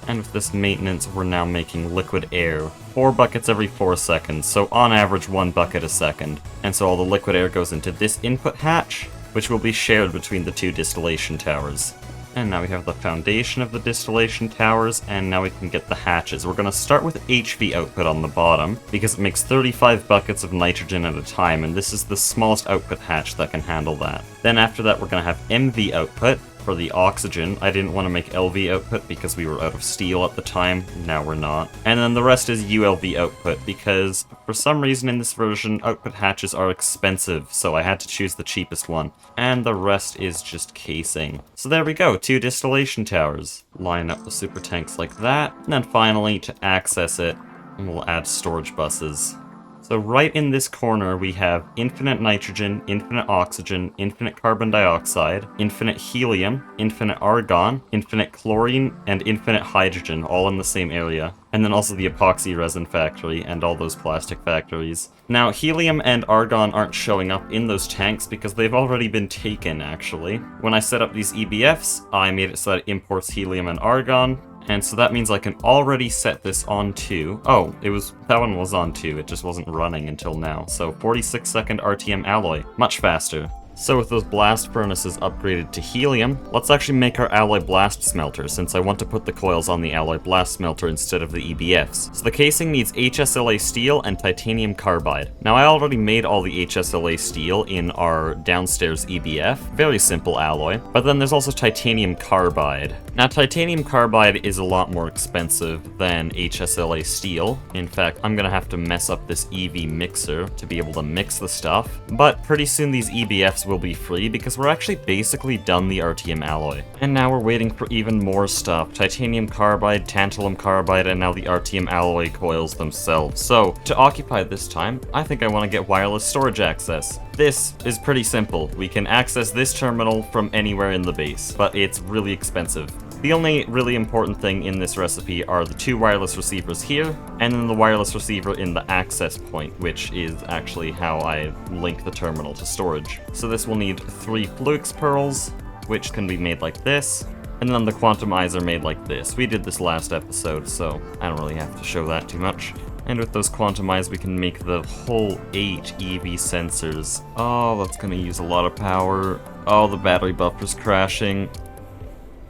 and with this maintenance, we're now making liquid air. 4 buckets every 4 seconds, so on average 1 bucket a second. And so all the liquid air goes into this input hatch, which will be shared between the two distillation towers. And now we have the foundation of the distillation towers, and now we can get the hatches. We're going to start with HV output on the bottom, because it makes 35 buckets of nitrogen at a time, and this is the smallest output hatch that can handle that. Then after that, we're going to have MV output for the oxygen. I didn't want to make LV output because we were out of steel at the time. Now we're not. And then the rest is ULV output, because for some reason in this version, output hatches are expensive, so I had to choose the cheapest one. And the rest is just casing. So there we go, 2 distillation towers. Line up the super tanks like that. And then finally, to access it, we'll add storage buses. So right in this corner, we have infinite nitrogen, infinite oxygen, infinite carbon dioxide, infinite helium, infinite argon, infinite chlorine, and infinite hydrogen, all in the same area. And then also the epoxy resin factory and all those plastic factories. Now, helium and argon aren't showing up in those tanks because they've already been taken, actually. When I set up these EBFs, I made it so that it imports helium and argon, and so that means I can already set this on 2. Oh, that one was on 2, it just wasn't running until now. So 46-second RTM alloy, much faster. So with those blast furnaces upgraded to helium, let's actually make our alloy blast smelter, since I want to put the coils on the alloy blast smelter instead of the EBFs. So the casing needs HSLA steel and titanium carbide. Now I already made all the HSLA steel in our downstairs EBF, very simple alloy, but then there's also titanium carbide. Now titanium carbide is a lot more expensive than HSLA steel. In fact, I'm gonna have to mess up this EV mixer to be able to mix the stuff, but pretty soon these EBFs will be free because we're actually basically done the RTM alloy. And now we're waiting for even more stuff. Titanium carbide, tantalum carbide, and now the RTM alloy coils themselves. So, to occupy this time, I think I want to get wireless storage access. This is pretty simple. We can access this terminal from anywhere in the base, but it's really expensive. The only really important thing in this recipe are the 2 wireless receivers here, and then the wireless receiver in the access point, which is actually how I link the terminal to storage. So this will need 3 Fluix pearls, which can be made like this, and then the quantumizer made like this. We did this last episode, so I don't really have to show that too much. And with those quantumized, we can make the whole 8 EV sensors. Oh, that's gonna use a lot of power. Oh, the battery buffer's crashing.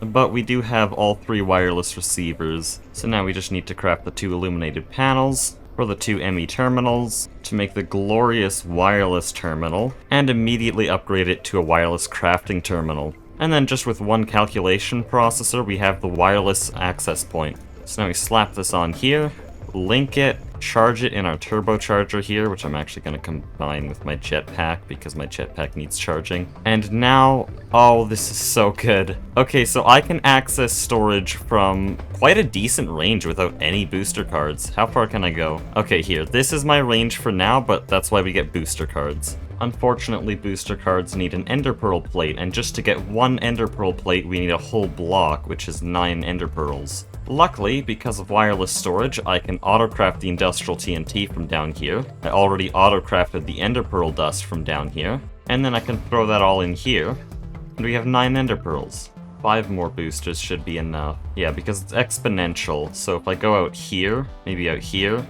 But we do have all 3 wireless receivers, so now we just need to craft the 2 illuminated panels for the 2 ME terminals to make the glorious wireless terminal, and immediately upgrade it to a wireless crafting terminal. And then just with 1 calculation processor, we have the wireless access point. So now we slap this on here, link it, charge it in our turbocharger here, which I'm actually going to combine with my jetpack because my jetpack needs charging. And now, oh, this is so good. Okay, so I can access storage from quite a decent range without any booster cards. How far can I go? Okay, here. This is my range for now, but that's why we get booster cards. Unfortunately, booster cards need an ender pearl plate, and just to get 1 ender pearl plate, we need a whole block, which is 9 ender pearls. Luckily, because of wireless storage, I can autocraft the industrial TNT from down here. I already autocrafted the ender pearl dust from down here, and then I can throw that all in here, and we have 9 ender pearls. 5 more boosters should be enough. Yeah, because it's exponential, so if I go out here, maybe out here,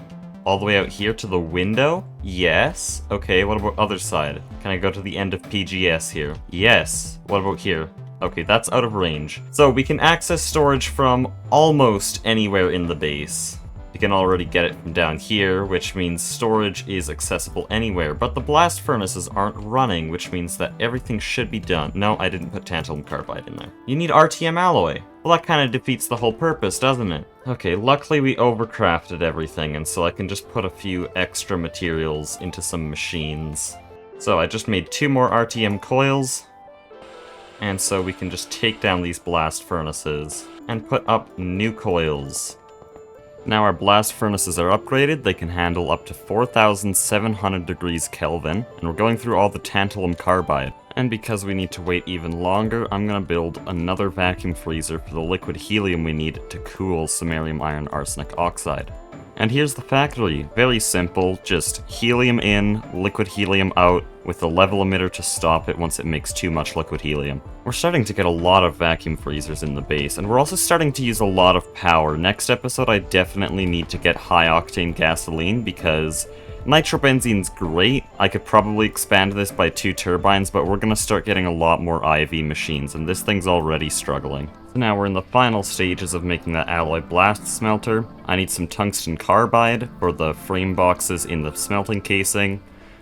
all the way out here to the window? Yes. Okay, what about other side? Can I go to the end of PGS here? Yes. What about here? Okay, that's out of range. So we can access storage from almost anywhere in the base. We can already get it from down here, which means storage is accessible anywhere, but the blast furnaces aren't running, which means that everything should be done. No, I didn't put tantalum carbide in there. You need RTM alloy. Well, that kind of defeats the whole purpose, doesn't it? Okay, luckily we overcrafted everything, and so I can just put a few extra materials into some machines. So I just made 2 more RTM coils, and so we can just take down these blast furnaces and put up new coils. Now our blast furnaces are upgraded, they can handle up to 4,700 degrees Kelvin, and we're going through all the tantalum carbide. And because we need to wait even longer, I'm gonna build another vacuum freezer for the liquid helium we need to cool samarium iron arsenic oxide. And here's the factory. Very simple, just helium in, liquid helium out, with the level emitter to stop it once it makes too much liquid helium. We're starting to get a lot of vacuum freezers in the base, and we're also starting to use a lot of power. Next episode I definitely need to get high octane gasoline because nitrobenzene's great. I could probably expand this by 2 turbines, but we're gonna start getting a lot more IV machines, and this thing's already struggling. So now we're in the final stages of making that alloy blast smelter. I need some tungsten carbide for the frame boxes in the smelting casing.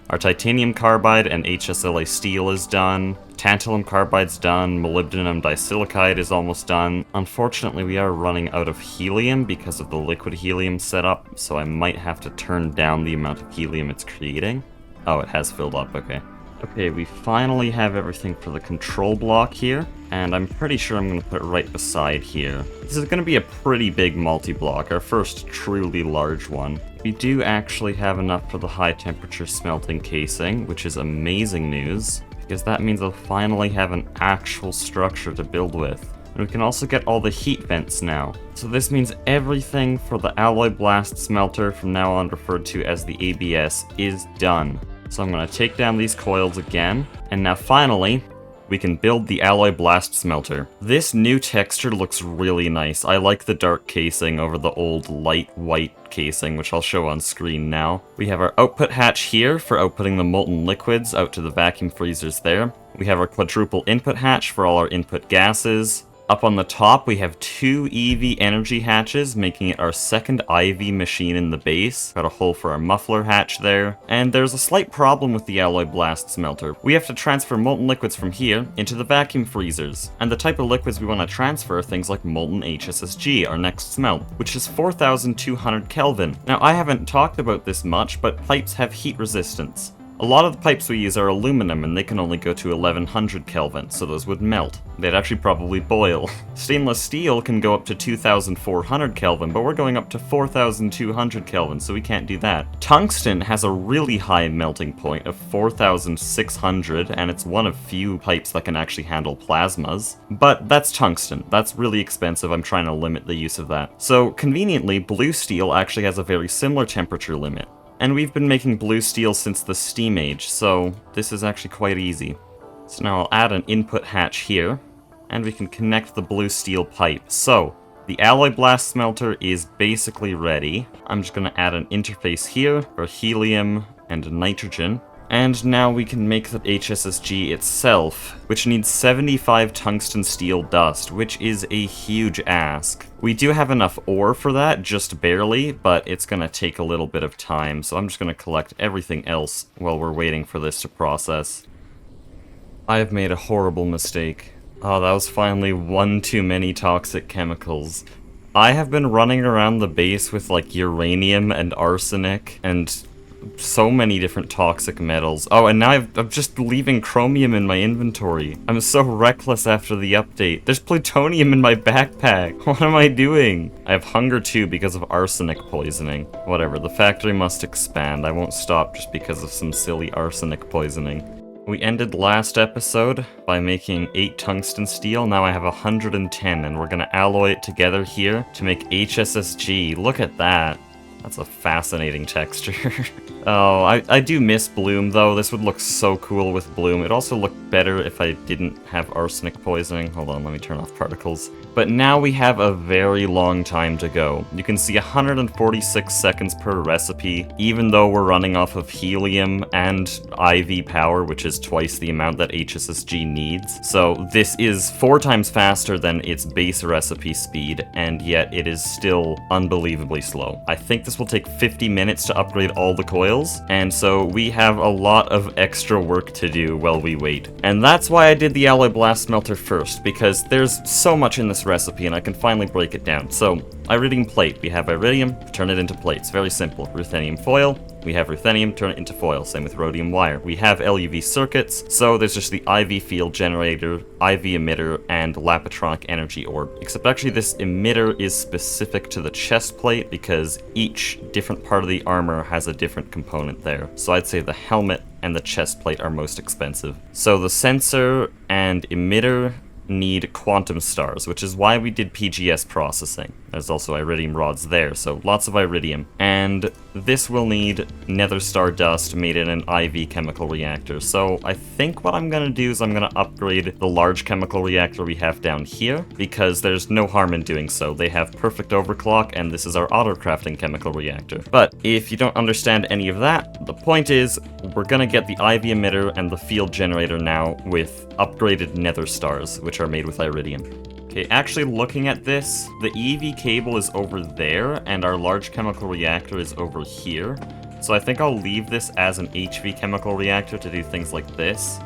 Our titanium carbide and HSLA steel is done. Tantalum carbide's done. Molybdenum disilicide is almost done. Unfortunately, we are running out of helium because of the liquid helium setup, so I might have to turn down the amount of helium it's creating. Oh, it has filled up, okay. Okay, we finally have everything for the control block here, and I'm pretty sure I'm going to put it right beside here. This is going to be a pretty big multi-block, our first truly large one. We do actually have enough for the high temperature smelting casing, which is amazing news, because that means I'll finally have an actual structure to build with. And we can also get all the heat vents now. So this means everything for the alloy blast smelter, from now on referred to as the ABS, is done. So I'm going to take down these coils again, and now finally, we can build the alloy blast smelter. This new texture looks really nice. I like the dark casing over the old light white casing, which I'll show on screen now. We have our output hatch here for outputting the molten liquids out to the vacuum freezers there. We have our quadruple input hatch for all our input gases. Up on the top, we have 2 EV energy hatches, making it our second IV machine in the base. Got a hole for our muffler hatch there. And there's a slight problem with the alloy blast smelter. We have to transfer molten liquids from here into the vacuum freezers. And the type of liquids we want to transfer are things like molten HSSG, our next smelt, which is 4,200 Kelvin. Now, I haven't talked about this much, but pipes have heat resistance. A lot of the pipes we use are aluminum, and they can only go to 1100 Kelvin, so those would melt. They'd actually probably boil. Stainless steel can go up to 2400 Kelvin, but we're going up to 4200 Kelvin, so we can't do that. Tungsten has a really high melting point of 4600, and it's one of few pipes that can actually handle plasmas. But that's tungsten. That's really expensive. I'm trying to limit the use of that. So, conveniently, blue steel actually has a very similar temperature limit. And we've been making blue steel since the Steam Age, so this is actually quite easy. So now I'll add an input hatch here, and we can connect the blue steel pipe. So, the alloy blast smelter is basically ready. I'm just going to add an interface here for helium and nitrogen. And now we can make the HSSG itself, which needs 75 tungsten steel dust, which is a huge ask. We do have enough ore for that, just barely, but it's going to take a little bit of time, so I'm just going to collect everything else while we're waiting for this to process. I have made a horrible mistake. Oh, that was finally one too many toxic chemicals. I have been running around the base with like uranium and arsenic and so many different toxic metals. Oh, and now I'm just leaving chromium in my inventory. I'm so reckless after the update. There's plutonium in my backpack. What am I doing? I have hunger too because of arsenic poisoning. Whatever, the factory must expand. I won't stop just because of some silly arsenic poisoning. We ended last episode by making 8 tungsten steel. Now I have 110, and we're gonna alloy it together here to make HSSG. Look at that. That's a fascinating texture. Oh, I do miss bloom, though. This would look so cool with bloom. It'd also look better if I didn't have arsenic poisoning. Hold on, let me turn off particles. But now we have a very long time to go. You can see 146 seconds per recipe, even though we're running off of helium and IV power, which is twice the amount that HSSG needs. So this is 4 times faster than its base recipe speed, and yet it is still unbelievably slow. I think this will take 50 minutes to upgrade all the coils, and so we have a lot of extra work to do while we wait. And that's why I did the alloy blast smelter first, because there's so much in this recipe and I can finally break it down. So, iridium plate. We have iridium, turn it into plates. Very simple. Ruthenium foil. We have ruthenium, turn it into foil. Same with rhodium wire. We have LUV circuits, so there's just the IV field generator, IV emitter, and lapatronic energy orb. Except actually this emitter is specific to the chest plate because each different part of the armor has a different component there. So I'd say the helmet and the chest plate are most expensive. So the sensor and emitter need quantum stars, which is why we did PGS processing. There's also iridium rods there, so lots of iridium. And this will need nether star dust made in an IV chemical reactor. So I think what I'm gonna do is I'm gonna upgrade the large chemical reactor we have down here, because there's no harm in doing so. They have perfect overclock, and this is our auto-crafting chemical reactor. But if you don't understand any of that, the point is, we're gonna get the IV emitter and the field generator now with upgraded nether stars, which are made with iridium. Okay, actually looking at this, the EV cable is over there, and our large chemical reactor is over here. So I think I'll leave this as an HV chemical reactor to do things like this,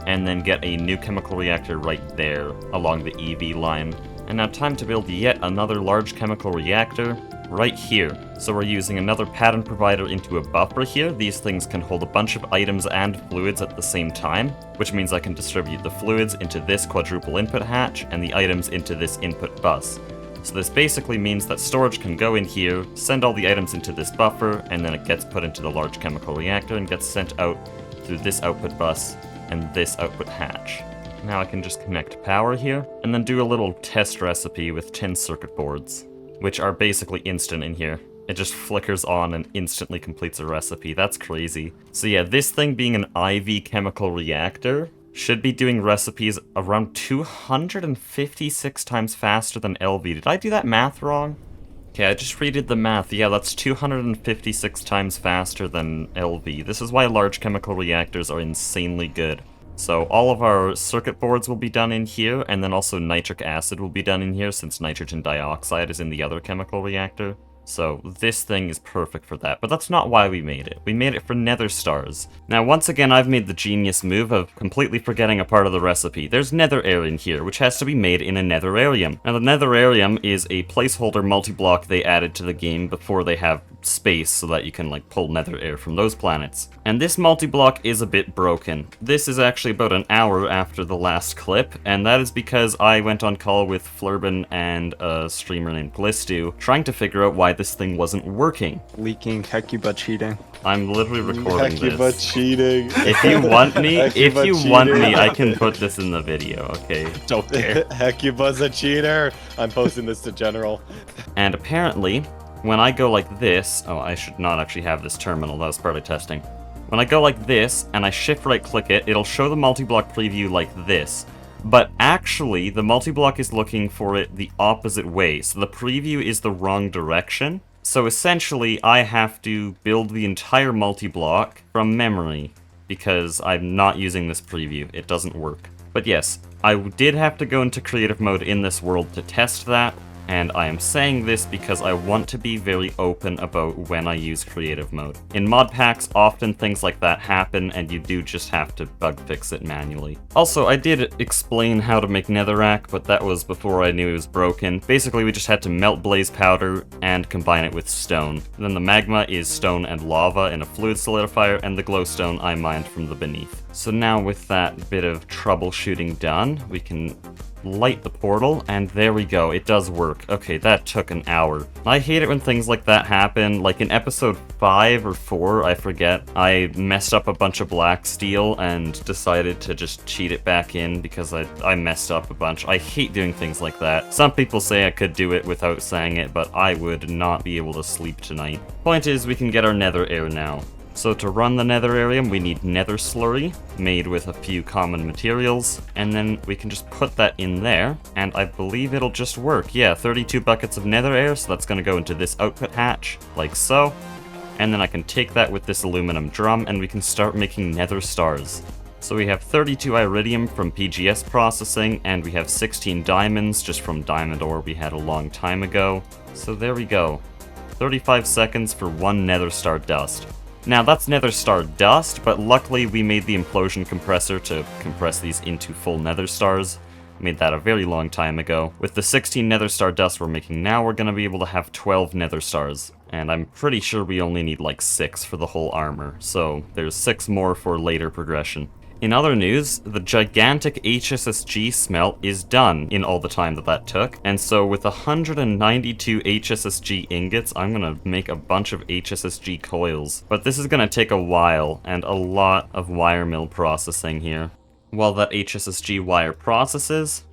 and then get a new chemical reactor right there, along the EV line. And now time to build yet another large chemical reactor right here. So we're using another pattern provider into a buffer here. These things can hold a bunch of items and fluids at the same time, which means I can distribute the fluids into this quadruple input hatch and the items into this input bus. So this basically means that storage can go in here, send all the items into this buffer, and then it gets put into the large chemical reactor and gets sent out through this output bus and this output hatch. Now I can just connect power here, and then do a little test recipe with 10 circuit boards, which are basically instant in here. It just flickers on and instantly completes a recipe. That's crazy. So yeah, this thing being an IV chemical reactor should be doing recipes around 256 times faster than LV. Did I do that math wrong? Okay, I just redid the math. Yeah, that's 256 times faster than LV. This is why large chemical reactors are insanely good. So all of our circuit boards will be done in here, and then also nitric acid will be done in here since nitrogen dioxide is in the other chemical reactor. So this thing is perfect for that, but that's not why we made it. We made it for nether stars. Now once again I've made the genius move of completely forgetting a part of the recipe. There's nether air in here, which has to be made in a netherarium. Now the netherarium is a placeholder multi-block they added to the game before they have space so that you can like pull nether air from those planets. And this multi-block is a bit broken. This is actually about an hour after the last clip, and that is because I went on call with Flurbin and a streamer named Glistu, trying to figure out why this thing wasn't working.
Leaking, heck you but cheating.
I'm literally recording
Heck you but
this.
cheating.
If you want me,
Heck you but cheating.
I can put this in the video, okay?
Don't care.
Heck you buzz a cheater. I'm posting this to General.
And apparently, when I go like this, oh, I should not actually have this terminal, that was part of testing. When I go like this, and I shift right click it, it'll show the multi-block preview like this. But actually, the multi-block is looking for it the opposite way, so the preview is the wrong direction. So essentially, I have to build the entire multi-block from memory, because I'm not using this preview. It doesn't work. But yes, I did have to go into creative mode in this world to test that, and I am saying this because I want to be very open about when I use creative mode. In mod packs, often things like that happen, and you do just have to bug fix it manually. Also, I did explain how to make netherrack, but that was before I knew it was broken. Basically, we just had to melt blaze powder and combine it with stone. Then the magma is stone and lava in a fluid solidifier, and the glowstone I mined from the beneath. So now with that bit of troubleshooting done, we can light the portal, and there we go, it does work. Okay, that took an hour. I hate it when things like that happen. Like in episode 5 or 4, I forget, I messed up a bunch of black steel and decided to just cheat it back in because I messed up a bunch. I hate doing things like that. Some people say I could do it without saying it, but I would not be able to sleep tonight. Point is, we can get our nether air now. So to run the netherarium, we need nether slurry, made with a few common materials, and then we can just put that in there, and I believe it'll just work. Yeah, 32 buckets of nether air, so that's gonna go into this output hatch, like so. And then I can take that with this aluminum drum, and we can start making nether stars. So we have 32 iridium from PGS processing, and we have 16 diamonds just from diamond ore we had a long time ago. So there we go. 35 seconds for one nether star dust. Now that's nether star dust, but luckily we made the implosion compressor to compress these into full nether stars. Made that a very long time ago. With the 16 nether star dust we're making now, we're gonna be able to have 12 nether stars. And I'm pretty sure we only need like 6 for the whole armor, so there's 6 more for later progression. In other news, the gigantic HSSG smelt is done in all the time that took, and so with 192 HSSG ingots, I'm gonna make a bunch of HSSG coils. But this is gonna take a while, and a lot of wire mill processing here. While that HSSG wire processes,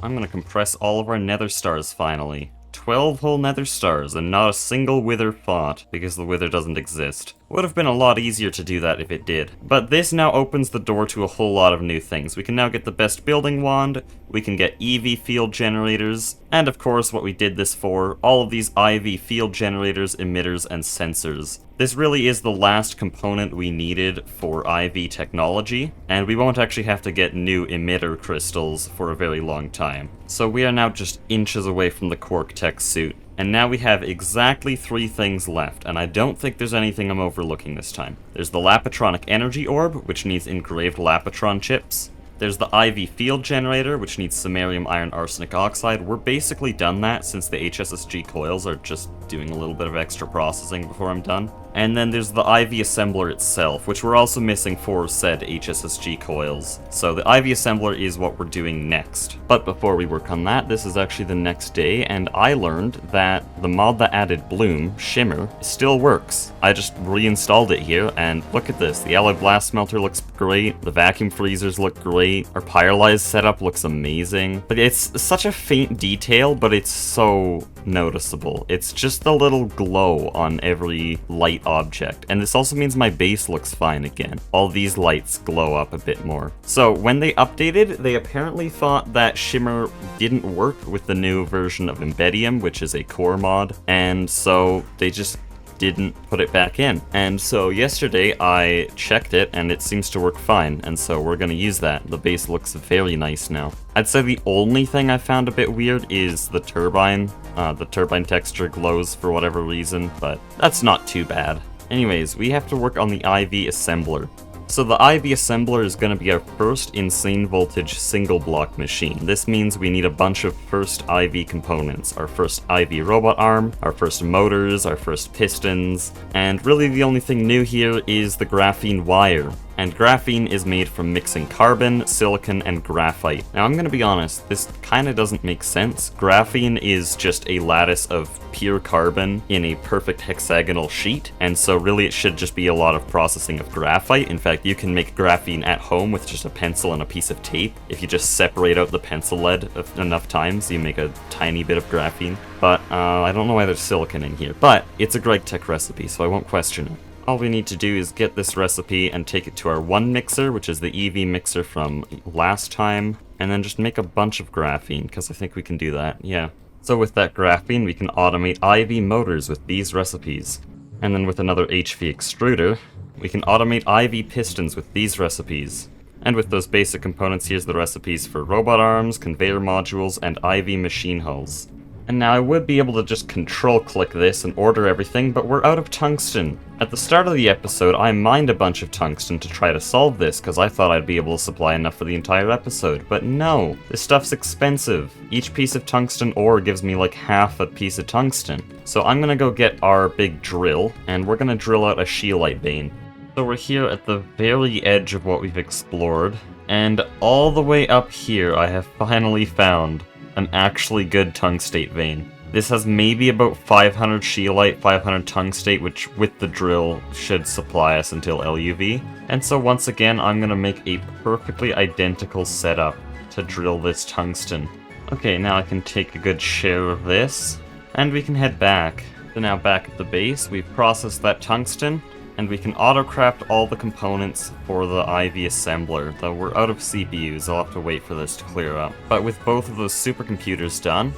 I'm gonna compress all of our nether stars finally. 12 whole nether stars, and not a single wither fought, because the wither doesn't exist. Would have been a lot easier to do that if it did. But this now opens the door to a whole lot of new things. We can now get the best building wand, we can get EV field generators, and of course what we did this for, all of these IV field generators, emitters, and sensors. This really is the last component we needed for IV technology, and we won't actually have to get new emitter crystals for a very long time. So we are now just inches away from the Quark Tech suit. And now we have exactly 3 things left, and I don't think there's anything I'm overlooking this time. There's the Lapatronic Energy Orb, which needs engraved Lapatron chips. There's the IV Field Generator, which needs Samarium Iron Arsenic Oxide. We're basically done that since the HSSG coils are just doing a little bit of extra processing before I'm done. And then there's the IV Assembler itself, which we're also missing for said HSSG coils. So the IV Assembler is what we're doing next. But before we work on that, this is actually the next day, and I learned that the mod that added Bloom, Shimmer, still works. I just reinstalled it here, and look at this. The Alloy Blast Smelter looks great, the vacuum freezers look great, our Pyrolyze setup looks amazing. But it's such a faint detail, but it's so noticeable. It's just the little glow on every light object, and this also means my base looks fine again. All these lights glow up a bit more. So when they updated, they apparently thought that Shimmer didn't work with the new version of Embedium, which is a core mod, and so they just didn't put it back in. And so yesterday I checked it and it seems to work fine, and so we're gonna use that. The base looks very nice now. I'd say the only thing I found a bit weird is the turbine. The turbine texture glows for whatever reason, but that's not too bad. Anyways, we have to work on the IV assembler. So the IV assembler is going to be our first insane voltage single block machine. This means we need a bunch of first IV components. Our first IV robot arm, our first motors, our first pistons, and really the only thing new here is the graphene wire. And graphene is made from mixing carbon, silicon, and graphite. Now I'm gonna be honest, this kinda doesn't make sense. Graphene is just a lattice of pure carbon in a perfect hexagonal sheet, and so really it should just be a lot of processing of graphite. In fact, you can make graphene at home with just a pencil and a piece of tape. If you just separate out the pencil lead enough times, you make a tiny bit of graphene. But I don't know why there's silicon in here, but it's a GregTech recipe, so I won't question it. All we need to do is get this recipe and take it to our 1 mixer, which is the EV mixer from last time, and then just make a bunch of graphene, because I think we can do that, yeah. So with that graphene, we can automate IV motors with these recipes. And then with another HV extruder, we can automate IV pistons with these recipes. And with those basic components, here's the recipes for robot arms, conveyor modules, and IV machine hulls. And now I would be able to just control-click this and order everything, but we're out of tungsten. At the start of the episode, I mined a bunch of tungsten to try to solve this, because I thought I'd be able to supply enough for the entire episode. But no, this stuff's expensive. Each piece of tungsten ore gives me like half a piece of tungsten. So I'm gonna go get our big drill, and we're gonna drill out a scheelite vein. So we're here at the very edge of what we've explored, and all the way up here I have finally found an actually good tungstate vein. This has maybe about 500 scheelite, 500 tungstate, which with the drill should supply us until LUV. And so once again, I'm gonna make a perfectly identical setup to drill this tungsten. Okay, now I can take a good share of this, and we can head back. So now back at the base, we've processed that tungsten, and we can auto-craft all the components for the IV assembler, though we're out of CPUs, I'll have to wait for this to clear up. But with both of those supercomputers done,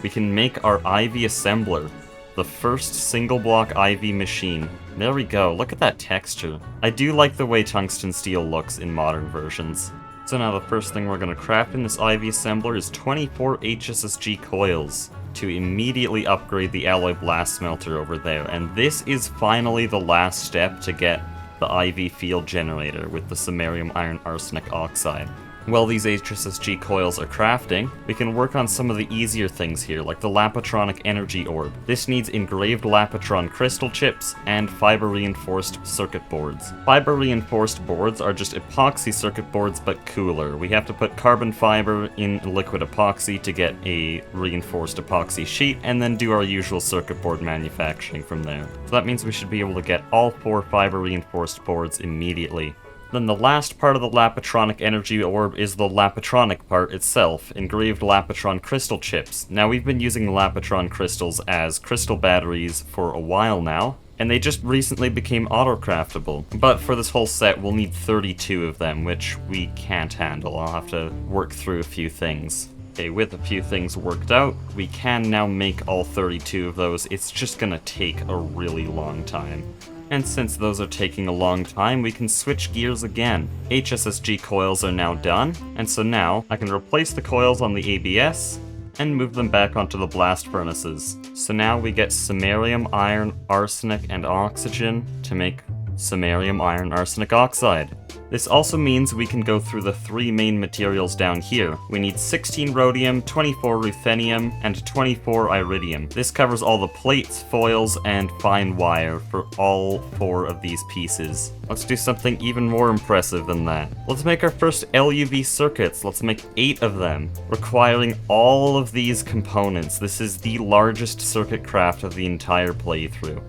we can make our IV assembler, the first single block IV machine. There we go, look at that texture. I do like the way tungsten steel looks in modern versions. So now the first thing we're going to craft in this IV assembler is 24 HSSG coils to immediately upgrade the alloy blast smelter over there, and this is finally the last step to get the IV field generator with the samarium iron arsenic oxide. While these HSSG coils are crafting, we can work on some of the easier things here, like the Lapatronic Energy Orb. This needs engraved Lapatron crystal chips and fiber-reinforced circuit boards. Fiber-reinforced boards are just epoxy circuit boards, but cooler. We have to put carbon fiber in liquid epoxy to get a reinforced epoxy sheet, and then do our usual circuit board manufacturing from there. So that means we should be able to get all 4 fiber-reinforced boards immediately. Then the last part of the Lapatronic Energy Orb is the Lapatronic part itself, engraved Lapatron crystal chips. Now we've been using Lapatron crystals as crystal batteries for a while now, and they just recently became auto-craftable. But for this whole set, we'll need 32 of them, which we can't handle. I'll have to work through a few things. Okay, with a few things worked out, we can now make all 32 of those. It's just gonna take a really long time. And since those are taking a long time, we can switch gears again. HSSG coils are now done, and so now I can replace the coils on the ABS and move them back onto the blast furnaces. So now we get samarium, iron, arsenic, and oxygen to make samarium, iron, arsenic oxide. This also means we can go through the 3 main materials down here. We need 16 rhodium, 24 ruthenium, and 24 iridium. This covers all the plates, foils, and fine wire for all 4 of these pieces. Let's do something even more impressive than that. Let's make our first LUV circuits. Let's make 8 of them, requiring all of these components. This is the largest circuit craft of the entire playthrough.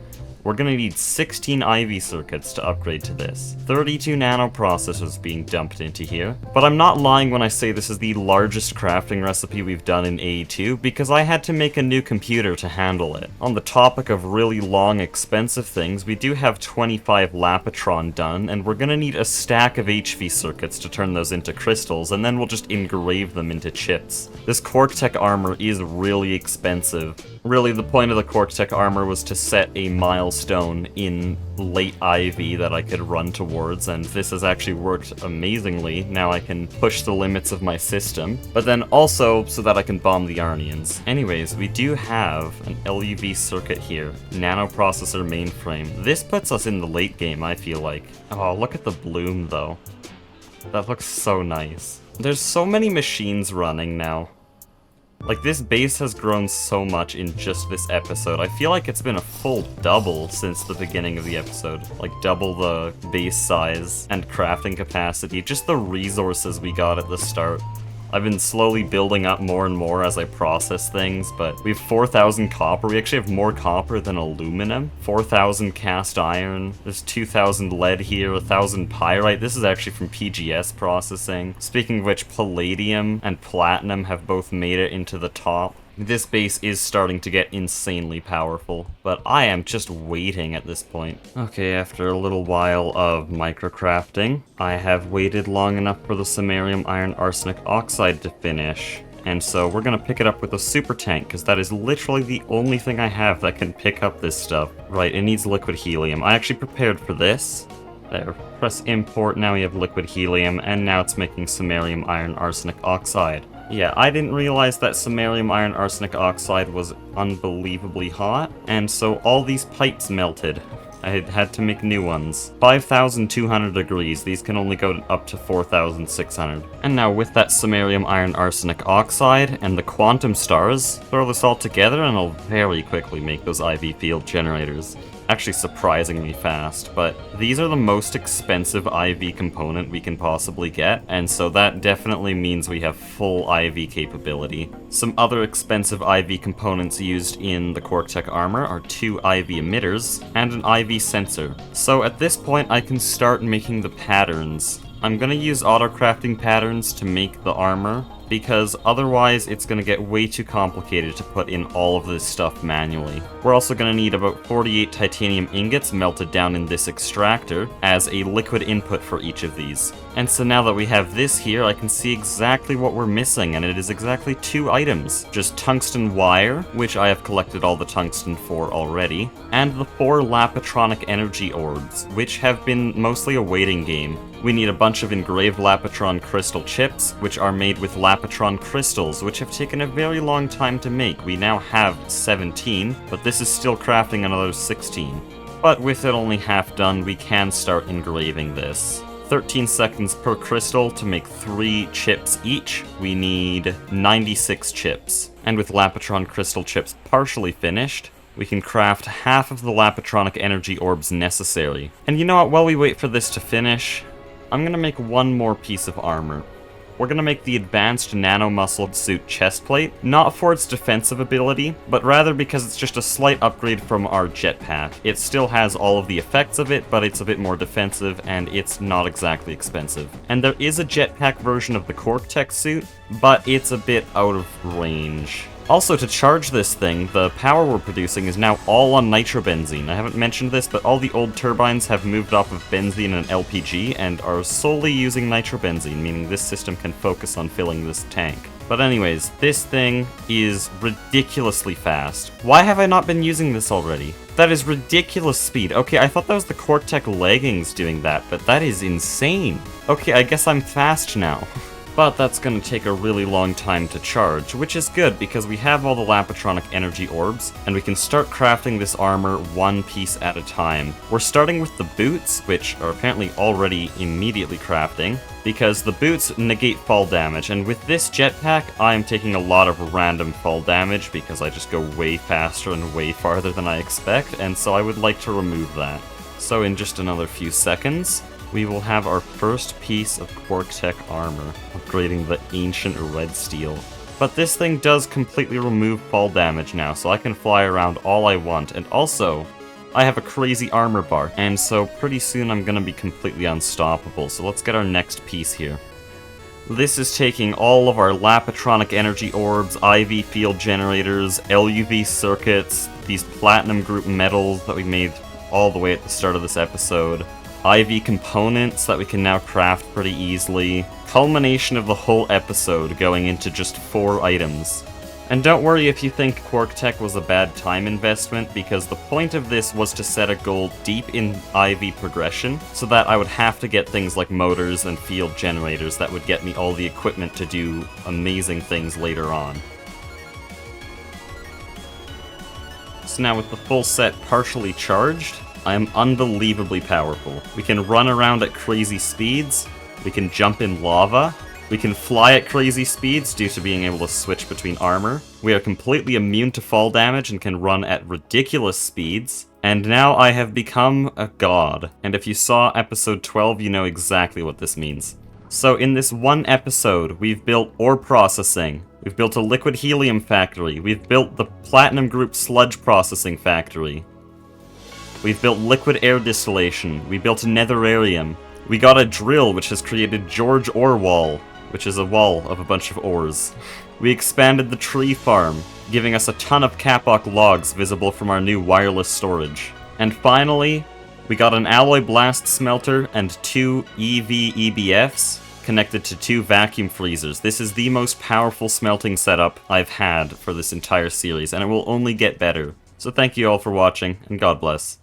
We're gonna need 16 IV circuits to upgrade to this. 32 nanoprocessors being dumped into here. But I'm not lying when I say this is the largest crafting recipe we've done in AE2, because I had to make a new computer to handle it. On the topic of really long, expensive things, we do have 25 Lapatron done, and we're gonna need a stack of HV circuits to turn those into crystals, and then we'll just engrave them into chips. This QuarkTech armor is really expensive. Really, the point of the QuarkTech armor was to set a milestone milestone in late IV that I could run towards, and this has actually worked amazingly. Now I can push the limits of my system, but then also so that I can bomb the Arnians. Anyways, we do have an LUV circuit here, nanoprocessor mainframe. This puts us in the late game, I feel like. Oh, look at the bloom though. That looks so nice. There's so many machines running now. Like, this base has grown so much in just this episode. I feel like it's been a full double since the beginning of the episode. Like, double the base size and crafting capacity. Just the resources we got at the start. I've been slowly building up more and more as I process things, but we have 4,000 copper. We actually have more copper than aluminum. 4,000 cast iron. There's 2,000 lead here, 1,000 pyrite. This is actually from PGS processing. Speaking of which, palladium and platinum have both made it into the top. This base is starting to get insanely powerful, but I am just waiting at this point. Okay, after a little while of microcrafting, I have waited long enough for the samarium iron arsenic oxide to finish. And so we're gonna pick it up with a super tank, because that is literally the only thing I have that can pick up this stuff. Right, it needs liquid helium. I actually prepared for this. There, press import, now we have liquid helium, and now it's making samarium iron arsenic oxide. Yeah, I didn't realize that samarium iron arsenic oxide was unbelievably hot, and so all these pipes melted. I had to make new ones. 5,200 degrees, these can only go up to 4,600. And now with that samarium iron arsenic oxide and the quantum stars, throw this all together and I'll very quickly make those IV field generators. Actually surprisingly fast, but these are the most expensive IV component we can possibly get, and so that definitely means we have full IV capability. Some other expensive IV components used in the Quark-Tech armor are 2 IV emitters and an IV sensor. So at this point I can start making the patterns. I'm gonna use auto-crafting patterns to make the armor, because otherwise it's gonna get way too complicated to put in all of this stuff manually. We're also gonna need about 48 titanium ingots melted down in this extractor as a liquid input for each of these. And so now that we have this here, I can see exactly what we're missing, and it is exactly 2 items. Just tungsten wire, which I have collected all the tungsten for already, and the 4 Lapatronic energy orbs, which have been mostly a waiting game. We need a bunch of engraved Lapatron crystal chips, which are made with Lapatron crystals, which have taken a very long time to make. We now have 17, but this is still crafting another 16. But with it only half done, we can start engraving this. 13 seconds per crystal to make 3 chips each. We need 96 chips. And with Lapatron crystal chips partially finished, we can craft half of the Lapatronic energy orbs necessary. And you know what, while we wait for this to finish, I'm gonna make one more piece of armor. We're gonna make the advanced nano-muscled suit chestplate, not for its defensive ability, but rather because it's just a slight upgrade from our jetpack. It still has all of the effects of it, but it's a bit more defensive, and it's not exactly expensive. And there is a jetpack version of the Quark-Tech suit, but it's a bit out of range. Also, to charge this thing, the power we're producing is now all on nitrobenzene. I haven't mentioned this, but all the old turbines have moved off of benzene and LPG and are solely using nitrobenzene, meaning this system can focus on filling this tank. But anyways, this thing is ridiculously fast. Why have I not been using this already? That is ridiculous speed. Okay, I thought that was the Quark-Tech leggings doing that, but that is insane. Okay, I guess I'm fast now. But that's going to take a really long time to charge, which is good because we have all the Lapatronic energy orbs, and we can start crafting this armor one piece at a time. We're starting with the boots, which are apparently already immediately crafting, because the boots negate fall damage, and with this jetpack, I'm taking a lot of random fall damage because I just go way faster and way farther than I expect, and so I would like to remove that. So in just another few seconds, we will have our first piece of Quark-Tech armor, upgrading the ancient red steel. But this thing does completely remove fall damage now, so I can fly around all I want, and also, I have a crazy armor bar, and so pretty soon I'm gonna be completely unstoppable, so let's get our next piece here. This is taking all of our Lapatronic energy orbs, IV field generators, LUV circuits, these platinum group metals that we made all the way at the start of this episode, IV components that we can now craft pretty easily. Culmination of the whole episode going into just 4 items. And don't worry if you think Quark Tech was a bad time investment, because the point of this was to set a goal deep in IV progression, so that I would have to get things like motors and field generators that would get me all the equipment to do amazing things later on. So now with the full set partially charged, I am unbelievably powerful. We can run around at crazy speeds, we can jump in lava, we can fly at crazy speeds due to being able to switch between armor. We are completely immune to fall damage and can run at ridiculous speeds. And now I have become a god. And if you saw episode 12, you know exactly what this means. So in this one episode, we've built ore processing. We've built a liquid helium factory. We've built the Platinum Group sludge processing factory. We've built liquid air distillation. We built a netherarium. We got a drill which has created George Ore Wall, which is a wall of a bunch of ores. We expanded the tree farm, giving us a ton of Kapok logs visible from our new wireless storage. And finally, we got an alloy blast smelter and 2 EV EBFs connected to 2 vacuum freezers. This is the most powerful smelting setup I've had for this entire series, and it will only get better. So thank you all for watching, and God bless.